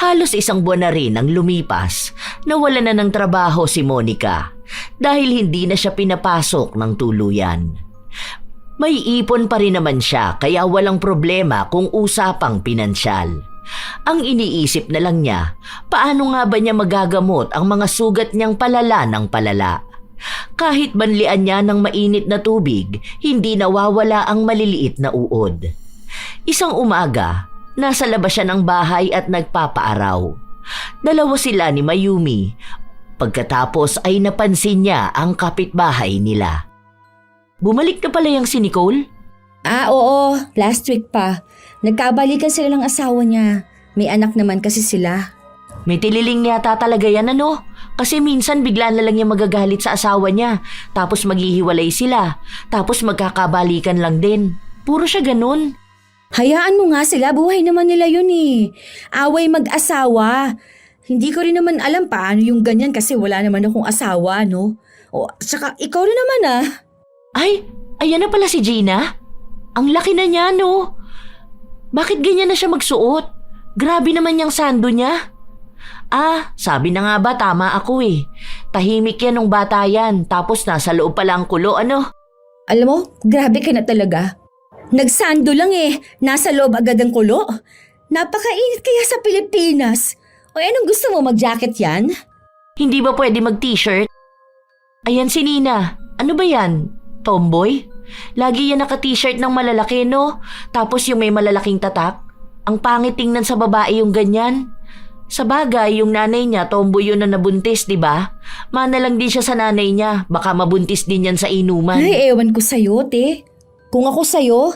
Speaker 2: Halos 1 buwan na rin ang lumipas, nawala na ng trabaho si Monica dahil hindi na siya pinapasok ng tuluyan. May ipon pa rin naman siya kaya walang problema kung usapang pinansyal. Ang iniisip na lang niya, paano nga ba niya magagamot ang mga sugat niyang palala ng palala? Kahit banlian niya ng mainit na tubig, hindi nawawala ang maliliit na uod. Isang umaga, nasa labas siya ng bahay at nagpapaaraw. Dalawa sila ni Mayumi. Pagkatapos ay napansin niya ang kapitbahay nila. Bumalik na pala yung si Nicole?
Speaker 3: Oo, last week pa. Nagkabalikan sila ng asawa niya. May anak naman kasi sila.
Speaker 2: May tililing yata talaga yan ano? Kasi minsan bigla na lang niya magagalit sa asawa niya. Tapos maghihiwalay sila. Tapos magkakabalikan lang din. Puro siya ganun.
Speaker 3: Hayaan mo nga sila, buhay naman nila yun eh. Away mag-asawa. Hindi ko rin naman alam paano yung ganyan kasi wala naman akong asawa, no? O, saka ikaw rin naman ah.
Speaker 2: Ay, ayan na pala si Gina. Ang laki na niya, no? Bakit ganyan na siya magsuot? Grabe naman yung sando niya. Sabi na nga ba tama ako eh. Tahimik yan nung bata yan, tapos nasa loob pala ang kulo, ano?
Speaker 3: Alam mo, grabe ka na talaga. Nagsando lang nasa loob agad ang kulo. Napakainit kaya sa Pilipinas. O anong gusto mo, mag-jacket yan?
Speaker 2: Hindi ba pwede mag-t-shirt? Ayan si Nina. Ano ba yan? Tomboy? Lagi yan naka-t-shirt ng malalaki, no? Tapos yung may malalaking tatak. Ang pangit tingnan sa babae yung ganyan. Sa bagay, yung nanay niya, tomboy yun na nabuntis, di ba? Mana lang din siya sa nanay niya. Baka mabuntis din yan sa inuman.
Speaker 3: Ay, ewan ko sa'yo, te. Kung ako sa'yo,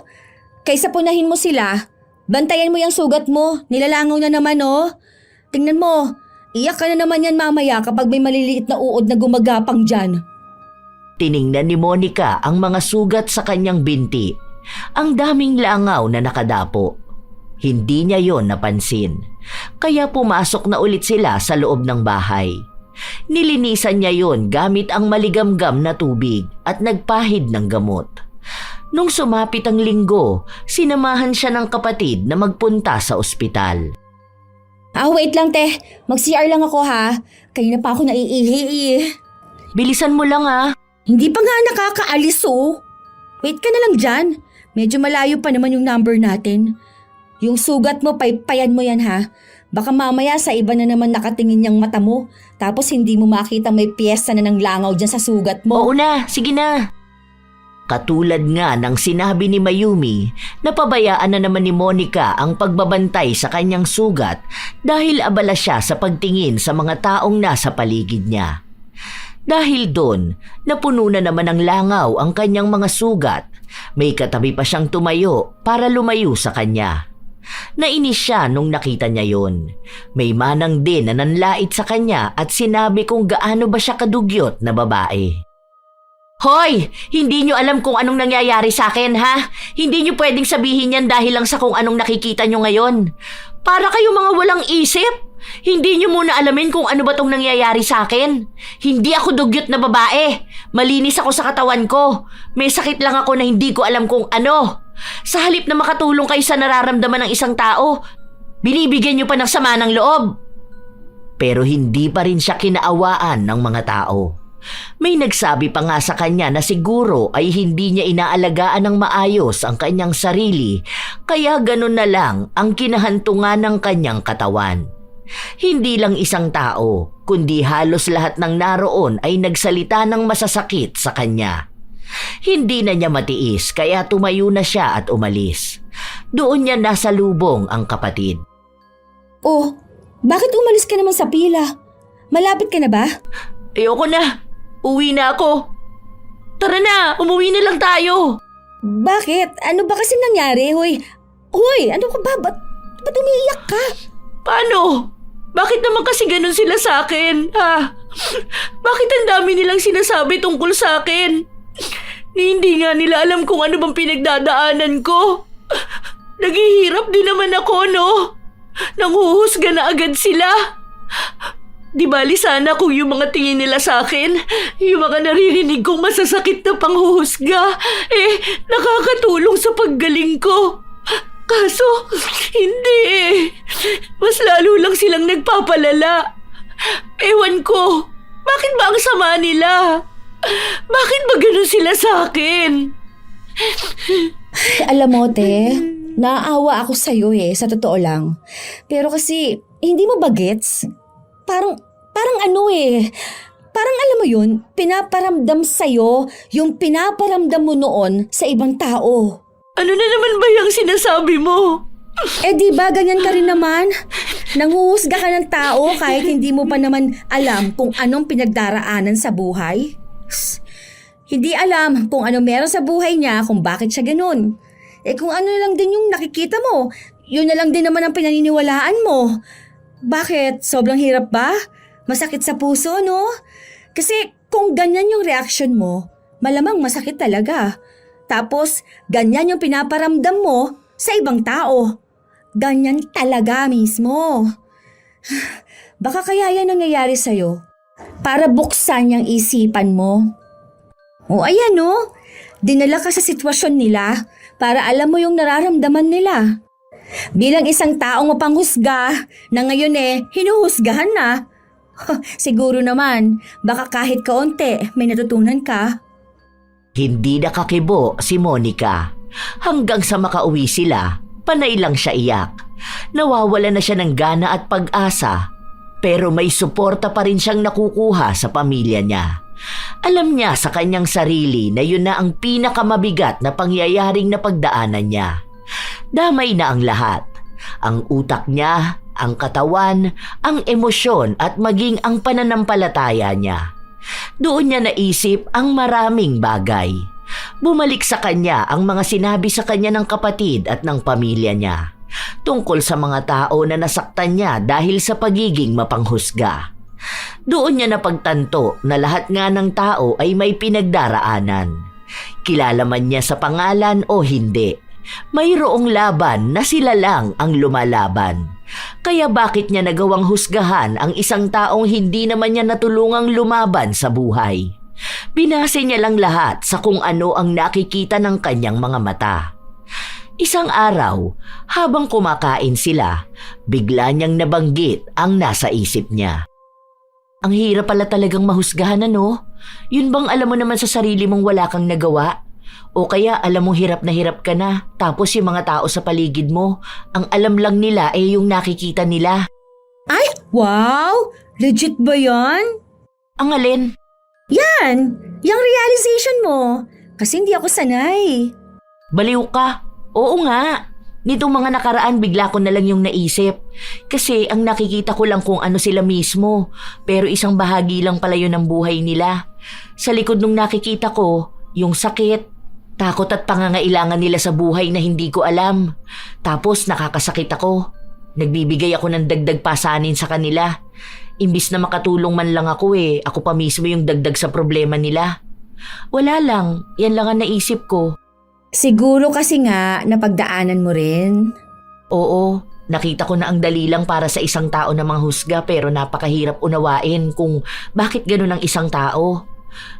Speaker 1: Kaysa punahin mo sila, bantayan mo yung sugat mo. Nilalangaw na naman oh. Tingnan mo, iyak ka na naman yan mamaya kapag may maliliit na uod na gumagapang dyan.
Speaker 2: Tiningnan ni Monica ang mga sugat sa kanyang binti. Ang daming langaw na nakadapo. Hindi niya yon napansin. Kaya pumasok na ulit sila sa loob ng bahay. Nilinisan niya yon gamit ang maligamgam na tubig at nagpahid ng gamot. Nung sumapit ang linggo, sinamahan siya ng kapatid na magpunta sa ospital.
Speaker 1: Wait lang te. Mag-CR lang ako ha. Kanina pa ako naiihi.
Speaker 2: Bilisan mo lang ha.
Speaker 1: Hindi pa nga nakakaalis oh. Wait ka na lang dyan. Medyo malayo pa naman yung number natin. Yung sugat mo, paypayan mo yan ha. Baka mamaya sa iba na naman nakatingin yung mata mo. Tapos hindi mo makita may piyesta na ng langaw dyan sa sugat mo.
Speaker 2: Oo na, sige na. Katulad nga ng sinabi ni Mayumi, napabayaan na naman ni Monica ang pagbabantay sa kanyang sugat dahil abala siya sa pagtingin sa mga taong nasa paligid niya. Dahil doon, napuno na naman ng langaw ang kanyang mga sugat. May katabi pa siyang tumayo para lumayo sa kanya. Nainis siya nung nakita niya yon. May manang din na nanlait sa kanya at sinabi kung gaano ba siya kadugyot na babae. Hoy! Hindi nyo alam kung anong nangyayari sa akin, ha? Hindi nyo pwedeng sabihin yan dahil lang sa kung anong nakikita nyo ngayon. Para kayo mga walang isip. Hindi nyo muna alamin kung ano ba tong nangyayari sa akin. Hindi ako dugyot na babae. Malinis ako sa katawan ko. May sakit lang ako na hindi ko alam kung ano. Sa halip na makatulong kayo sa nararamdaman ng isang tao, binibigyan nyo pa ng sama ng loob. Pero hindi pa rin siya kinaawaan ng mga tao. May nagsabi pa nga sa kanya na siguro ay hindi niya inaalagaan ng maayos ang kanyang sarili, kaya ganun na lang ang kinahantungan ng kanyang katawan. Hindi lang isang tao, kundi halos lahat ng naroon ay nagsalita ng masasakit sa kanya. Hindi na niya matiis kaya tumayo na siya at umalis. Doon niya nasalubong ang kapatid.
Speaker 1: Oh, bakit umalis ka naman sa pila? Malapit ka na ba?
Speaker 2: Ayoko na. Uwi na ako. Tara na, umuwi na lang tayo.
Speaker 1: Bakit? Ano ba kasi nangyari, hoy? Hoy, ano ka ba? Ba't umiiyak ka?
Speaker 2: Paano? Bakit naman kasi ganun sila sa akin, ha? Bakit ang dami nilang sinasabi tungkol sa akin? Hindi nga nila alam kung ano bang pinagdadaanan ko. Naghihirap din naman ako, no? Nanghuhusga na agad sila. Di bali sana kung yung mga tingin nila sa akin, yung mga naririnig kong masasakit na panghuhusga, nakakatulong sa paggaling ko. Kaso, hindi. Mas lalo lang silang nagpapalala. Ewan ko, bakit ba ang sama nila? Bakit ba ganun sila sa akin?
Speaker 1: Alam mo, te, naaawa ako sa'yo sa totoo lang. Pero kasi, hindi mo ba gets? Parang parang alam mo yun, pinaparamdam sa'yo yung pinaparamdam mo noon sa ibang tao.
Speaker 2: Ano na naman ba yung sinasabi mo?
Speaker 1: Di ba ganyan ka rin naman? Nanghuhusga ka ng tao kahit hindi mo pa naman alam kung anong pinagdaraanan sa buhay? Hindi alam kung ano meron sa buhay niya kung bakit siya ganun. Kung ano lang din yung nakikita mo, yun na lang din naman ang pinaniniwalaan mo. Bakit? Sobrang hirap ba? Masakit sa puso, no? Kasi kung ganyan yung reaction mo, malamang masakit talaga. Tapos, ganyan yung pinaparamdam mo sa ibang tao. Ganyan talaga mismo. Baka kaya yan nangyayari sa'yo para buksan yung isipan mo. O ayan, no? Dinala ka sa sitwasyon nila para alam mo yung nararamdaman nila. Bilang isang taong mapanghusga na ngayon hinuhusgahan na. Siguro naman, baka kahit kaunti may natutunan ka.
Speaker 2: Hindi nakakibo si Monica. Hanggang sa makauwi sila, panay lang siya iyak. Nawawala na siya ng gana at pag-asa. Pero may suporta pa rin siyang nakukuha sa pamilya niya. Alam niya sa kanyang sarili na yun na ang pinakamabigat na pangyayaring napagdaanan niya. Damay na ang lahat. Ang utak niya, ang katawan, ang emosyon at maging ang pananampalataya niya. Doon niya naisip ang maraming bagay. Bumalik sa kanya ang mga sinabi sa kanya ng kapatid at ng pamilya niya tungkol sa mga tao na nasaktan niya dahil sa pagiging mapanghusga. Doon niya napagtanto na lahat nga ng tao ay may pinagdaraanan. Kilala man niya sa pangalan o hindi, mayroong laban na sila lang ang lumalaban. Kaya bakit niya nagawang husgahan ang isang taong hindi naman niya natulungang lumaban sa buhay? Binase niya lang lahat sa kung ano ang nakikita ng kanyang mga mata. Isang araw, habang kumakain sila, bigla niyang nabanggit ang nasa isip niya. Ang hirap pala talagang mahusgahan, ano? Yun bang alam mo naman sa sarili mong wala kang nagawa? O kaya alam mong hirap ka na, tapos yung mga tao sa paligid mo, ang alam lang nila ay yung nakikita nila.
Speaker 3: Ay, wow! Legit ba yan?
Speaker 2: Ang alin?
Speaker 3: Yan! Yung realization mo. Kasi hindi ako sanay.
Speaker 2: Baliw ka. Oo nga. Nitong mga nakaraan bigla ko na lang yung naisip. Kasi ang nakikita ko lang kung ano sila mismo. Pero isang bahagi lang pala yun ng buhay nila. Sa likod nung nakikita ko, yung sakit, takot at pangangailangan nila sa buhay na hindi ko alam. Tapos nakakasakit ako. Nagbibigay ako ng dagdag pasanin sa kanila. Imbis na makatulong man lang ako ako pa mismo yung dagdag sa problema nila. Wala lang, yan lang ang naisip ko.
Speaker 3: Siguro kasi nga napagdaanan mo rin.
Speaker 2: Oo, nakita ko na ang dali lang para sa isang tao na manghusga pero napakahirap unawain kung bakit ganun ang isang tao.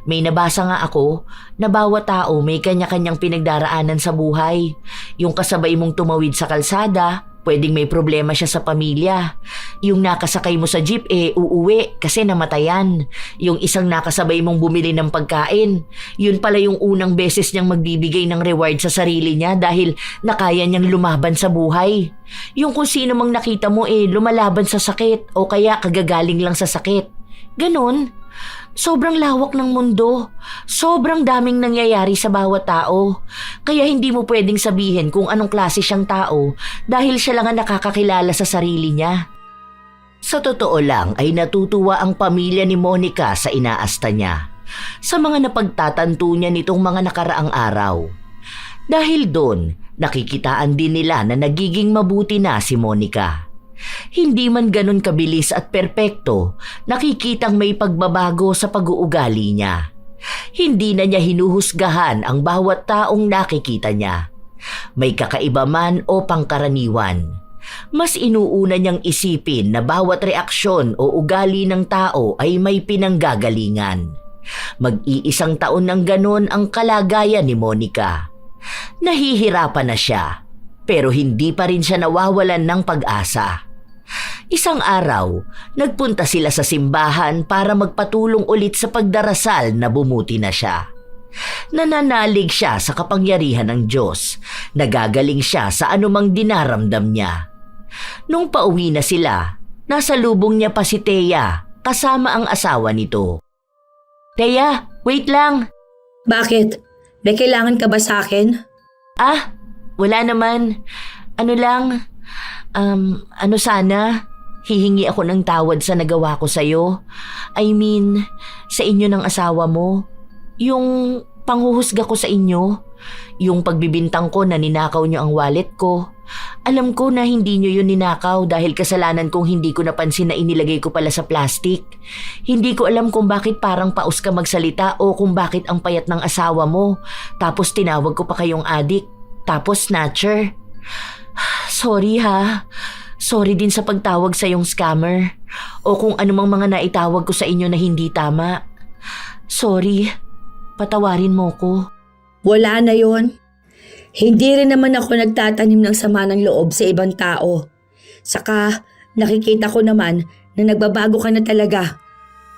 Speaker 2: May nabasa nga ako na bawat tao may kanya-kanyang pinagdaraanan sa buhay. Yung kasabay mong tumawid sa kalsada, pwedeng may problema siya sa pamilya. Yung nakasakay mo sa jeep uuwi kasi namatayan. Yung isang nakasabay mong bumili ng pagkain, yun pala yung unang beses niyang magbibigay ng reward sa sarili niya dahil nakaya niyang lumaban sa buhay. Yung kung sino mang nakita mo lumalaban sa sakit o kaya kagagaling lang sa sakit. Ganon. Sobrang lawak ng mundo. Sobrang daming nangyayari sa bawat tao. Kaya hindi mo pwedeng sabihin kung anong klase siyang tao dahil siya lang ang nakakakilala sa sarili niya. Sa totoo lang ay natutuwa ang pamilya ni Monica sa inaasta niya, sa mga napagtatanto niya nitong mga nakaraang araw. Dahil doon, nakikitaan din nila na nagiging mabuti na si Monica. Hindi man ganun kabilis at perpekto, nakikitang may pagbabago sa pag-uugali niya. Hindi na niya hinuhusgahan ang bawat taong nakikita niya. May kakaiba man o pangkaraniwan. Mas inuuna niyang isipin na bawat reaksyon o ugali ng tao ay may pinanggagalingan. Mag-iisang taon ng ganun ang kalagayan ni Monica. Nahihirapan na siya, pero hindi pa rin siya nawawalan ng pag-asa. Isang araw, nagpunta sila sa simbahan para magpatulong ulit sa pagdarasal na bumuti na siya. Nananalig siya sa kapangyarihan ng Diyos, nagagaling siya sa anumang dinaramdam niya. Nung pauwi na sila, nasa lubong niya pa si Thea kasama ang asawa nito. Thea, wait lang.
Speaker 3: Bakit? May kailangan ka ba sa akin?
Speaker 2: Ah, wala naman. Ano lang, sana, hihingi ako ng tawad sa nagawa ko sa'yo. I mean, sa inyo ng asawa mo. Yung panghuhusga ko sa inyo. Yung pagbibintang ko na ninakaw nyo ang wallet ko. Alam ko na hindi nyo yun ninakaw dahil kasalanan kong hindi ko napansin na inilagay ko pala sa plastic. Hindi ko alam kung bakit parang paus ka magsalita o kung bakit ang payat ng asawa mo. Tapos tinawag ko pa kayong adik. Tapos snatcher. Sorry ha. Sorry din sa pagtawag sa yung scammer. O kung anumang mga naitawag ko sa inyo na hindi tama. Sorry. Patawarin mo ko.
Speaker 3: Wala na yon. Hindi rin naman ako nagtatanim ng sama ng loob sa ibang tao. Saka nakikita ko naman na nagbabago ka na talaga.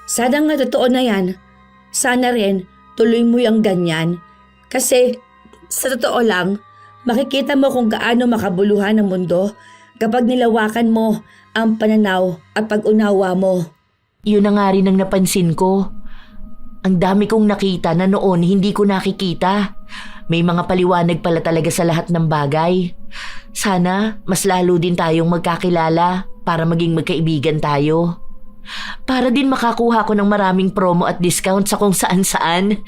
Speaker 3: Sana nga totoo na yan. Sana rin tuloy mo yung ganyan. Kasi sa totoo lang, makikita mo kung gaano makabuluhan ang mundo kapag nilawakan mo ang pananaw at pag-unawa mo.
Speaker 2: Yun na nga rin ang napansin ko. Ang dami kong nakita na noon hindi ko nakikita. May mga paliwanag pala talaga sa lahat ng bagay. Sana mas lalo din tayong magkakilala para maging magkaibigan tayo. Para din makakuha ko ng maraming promo at discount sa kung saan-saan.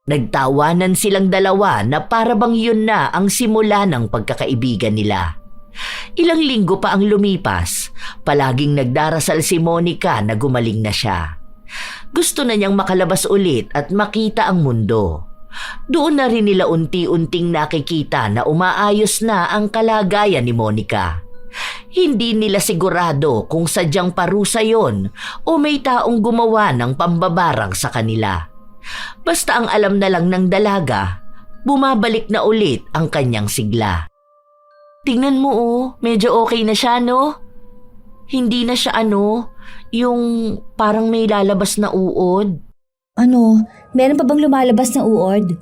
Speaker 2: Nagtawanan silang dalawa na para bang yun na ang simula ng pagkakaibigan nila. Ilang linggo pa ang lumipas, palaging nagdarasal si Monica na gumaling na siya. Gusto na niyang makalabas ulit at makita ang mundo. Doon na rin nila unti-unting nakikita na umaayos na ang kalagayan ni Monica. Hindi nila sigurado kung sadyang parusa yon o may taong gumawa ng pambabarang sa kanila. Basta ang alam na lang ng dalaga, bumabalik na ulit ang kanyang sigla. Tingnan mo medyo okay na siya no? Hindi na siya yung parang may lalabas na uod.
Speaker 3: Ano? Meron pa bang lumalabas na uod?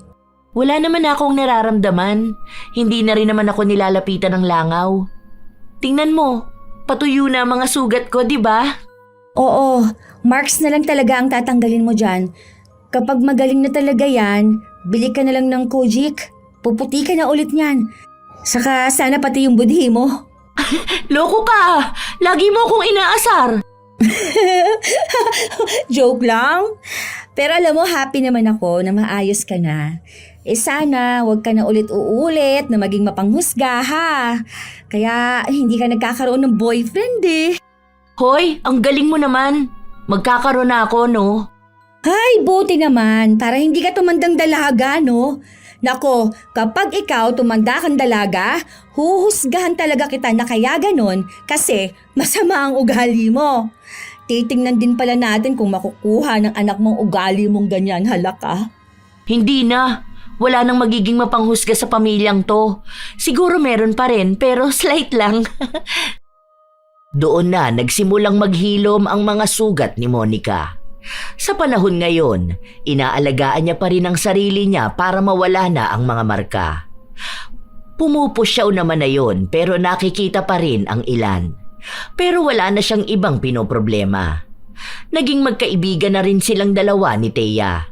Speaker 2: Wala naman akong nararamdaman. Hindi na rin naman ako nilalapitan ng langaw. Tingnan mo, patuyo na ang mga sugat ko, di ba?
Speaker 3: Oo, marks na lang talaga ang tatanggalin mo dyan. Kapag magaling na talaga yan, bili ka na lang ng Kojic. Puputi ka na ulit niyan. Saka sana pati yung budhi mo.
Speaker 2: Loko ka! Lagi mo akong inaasar!
Speaker 3: Joke lang. Pero alam mo, happy naman ako na maayos ka na. Sana wag ka na ulit-uulit na maging mapanghusga ha. Kaya hindi ka nagkakaroon ng boyfriend eh.
Speaker 2: Hoy, ang galing mo naman. Magkakaroon na ako, no?
Speaker 3: Ay, buti naman para hindi ka tumandang dalaga, no? Nako, kapag ikaw tumanda kang dalaga, huhusgahan talaga kita na kaya ganon kasi masama ang ugali mo. Titingnan din pala natin kung makukuha ng anak mong ugali mong ganyan, halaka.
Speaker 2: Hindi na. Wala nang magiging mapanghusga sa pamilyang to. Siguro meron pa rin pero slight lang. Doon na nagsimulang maghilom ang mga sugat ni Monica. Sa panahon ngayon, inaalagaan niya pa rin ang sarili niya para mawala na ang mga marka. Pumupusyaw naman na yon pero nakikita pa rin ang ilan. Pero wala na siyang ibang pinoproblema. Naging magkaibigan na rin silang dalawa ni Thea.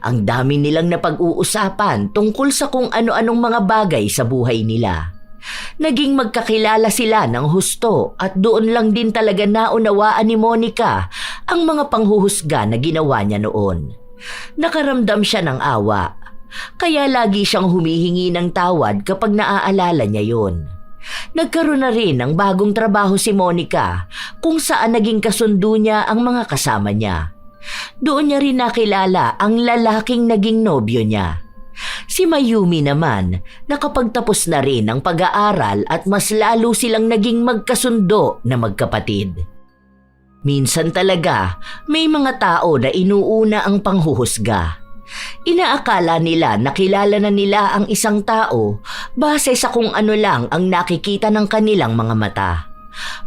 Speaker 2: Ang dami nilang napag-uusapan tungkol sa kung ano-anong mga bagay sa buhay nila. Naging magkakilala sila ng husto at doon lang din talaga naunawaan ni Monica ang mga panghuhusga na ginawa niya noon. Nakaramdam siya ng awa, kaya lagi siyang humihingi ng tawad kapag naaalala niya yon. Nagkaroon na rin ng bagong trabaho si Monica kung saan naging kasundo niya ang mga kasama niya. Doon niya rin nakilala ang lalaking naging nobyo niya. Si Mayumi naman, nakapagtapos na rin ang pag-aaral at mas lalo silang naging magkasundo na magkapatid. Minsan talaga, may mga tao na inuuna ang panghuhusga. Inaakala nila na kilala na nila ang isang tao base sa kung ano lang ang nakikita ng kanilang mga mata.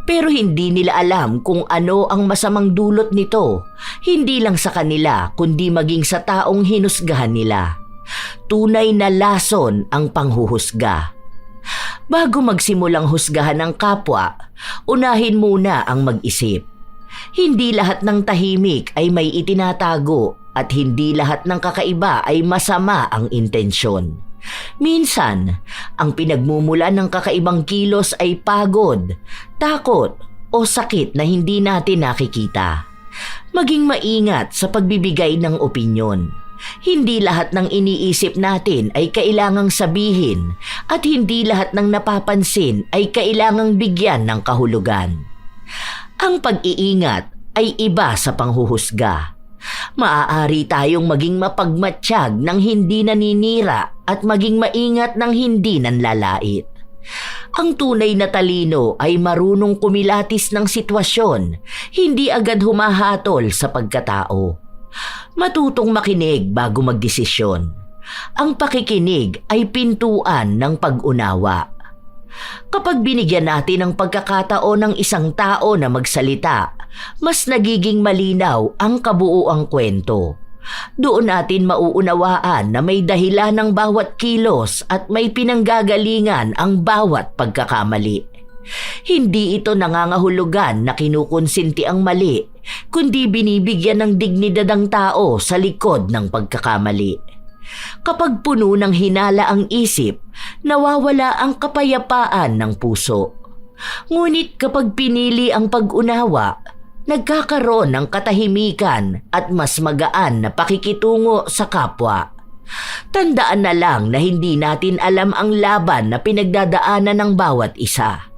Speaker 2: Pero hindi nila alam kung ano ang masamang dulot nito, hindi lang sa kanila kundi maging sa taong hinusgahan nila. Tunay na lason ang panghuhusga. Bago magsimulang husgahan ng kapwa, unahin muna ang mag-isip. Hindi lahat ng tahimik ay may itinatago at hindi lahat ng kakaiba ay masama ang intensyon. Minsan, ang pinagmumula ng kakaibang kilos ay pagod, takot o sakit na hindi natin nakikita. Maging maingat sa pagbibigay ng opinyon. Hindi lahat ng iniisip natin ay kailangang sabihin at hindi lahat ng napapansin ay kailangang bigyan ng kahulugan. Ang pag-iingat ay iba sa panghuhusga. Maaari tayong maging mapagmatsyag ng hindi naninira at maging maingat ng hindi nanlalait. Ang tunay na talino ay marunong kumilatis ng sitwasyon, hindi agad humahatol sa pagkatao. Matutong makinig bago magdesisyon. Ang pakikinig ay pintuan ng pag-unawa. Kapag binigyan natin ng pagkakataon ng isang tao na magsalita, mas nagiging malinaw ang kabuuang kwento. Doon natin mauunawaan na may dahilan ng bawat kilos at may pinanggagalingan ang bawat pagkakamali. Hindi ito nangangahulugan na kinukonsinti ang mali, kundi binibigyan ng dignidad ang tao sa likod ng pagkakamali. Kapag puno ng hinala ang isip, nawawala ang kapayapaan ng puso. Ngunit kapag pinili ang pag-unawa, nagkakaroon ng katahimikan at mas magaan na pakikitungo sa kapwa. Tandaan na lang na hindi natin alam ang laban na pinagdadaanan ng bawat isa.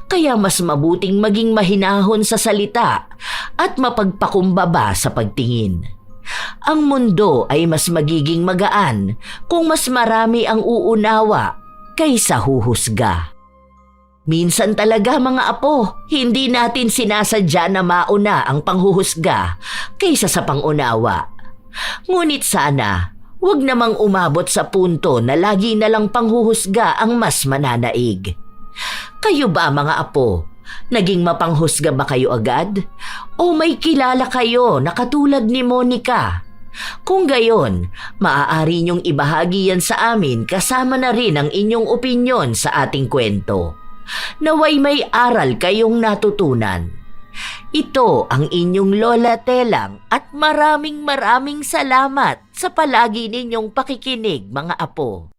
Speaker 2: Kaya mas mabuting maging mahinahon sa salita at mapagpakumbaba sa pagtingin. Ang mundo ay mas magiging magaan kung mas marami ang uunawa kaysa huhusga. Minsan talaga mga apo, hindi natin sinasadya na mauna ang panghuhusga kaysa sa pangunawa. Ngunit sana, huwag namang umabot sa punto na lagi na lang panghuhusga ang mas mananaig. Kayo ba mga apo, naging mapanghusga ba kayo agad? O may kilala kayo na katulad ni Monica? Kung gayon, maaari niyong ibahagi yan sa amin kasama na rin ang inyong opinyon sa ating kwento. Naway may aral kayong natutunan. Ito ang inyong Lola Telang at maraming salamat sa palagi ninyong pakikinig mga apo.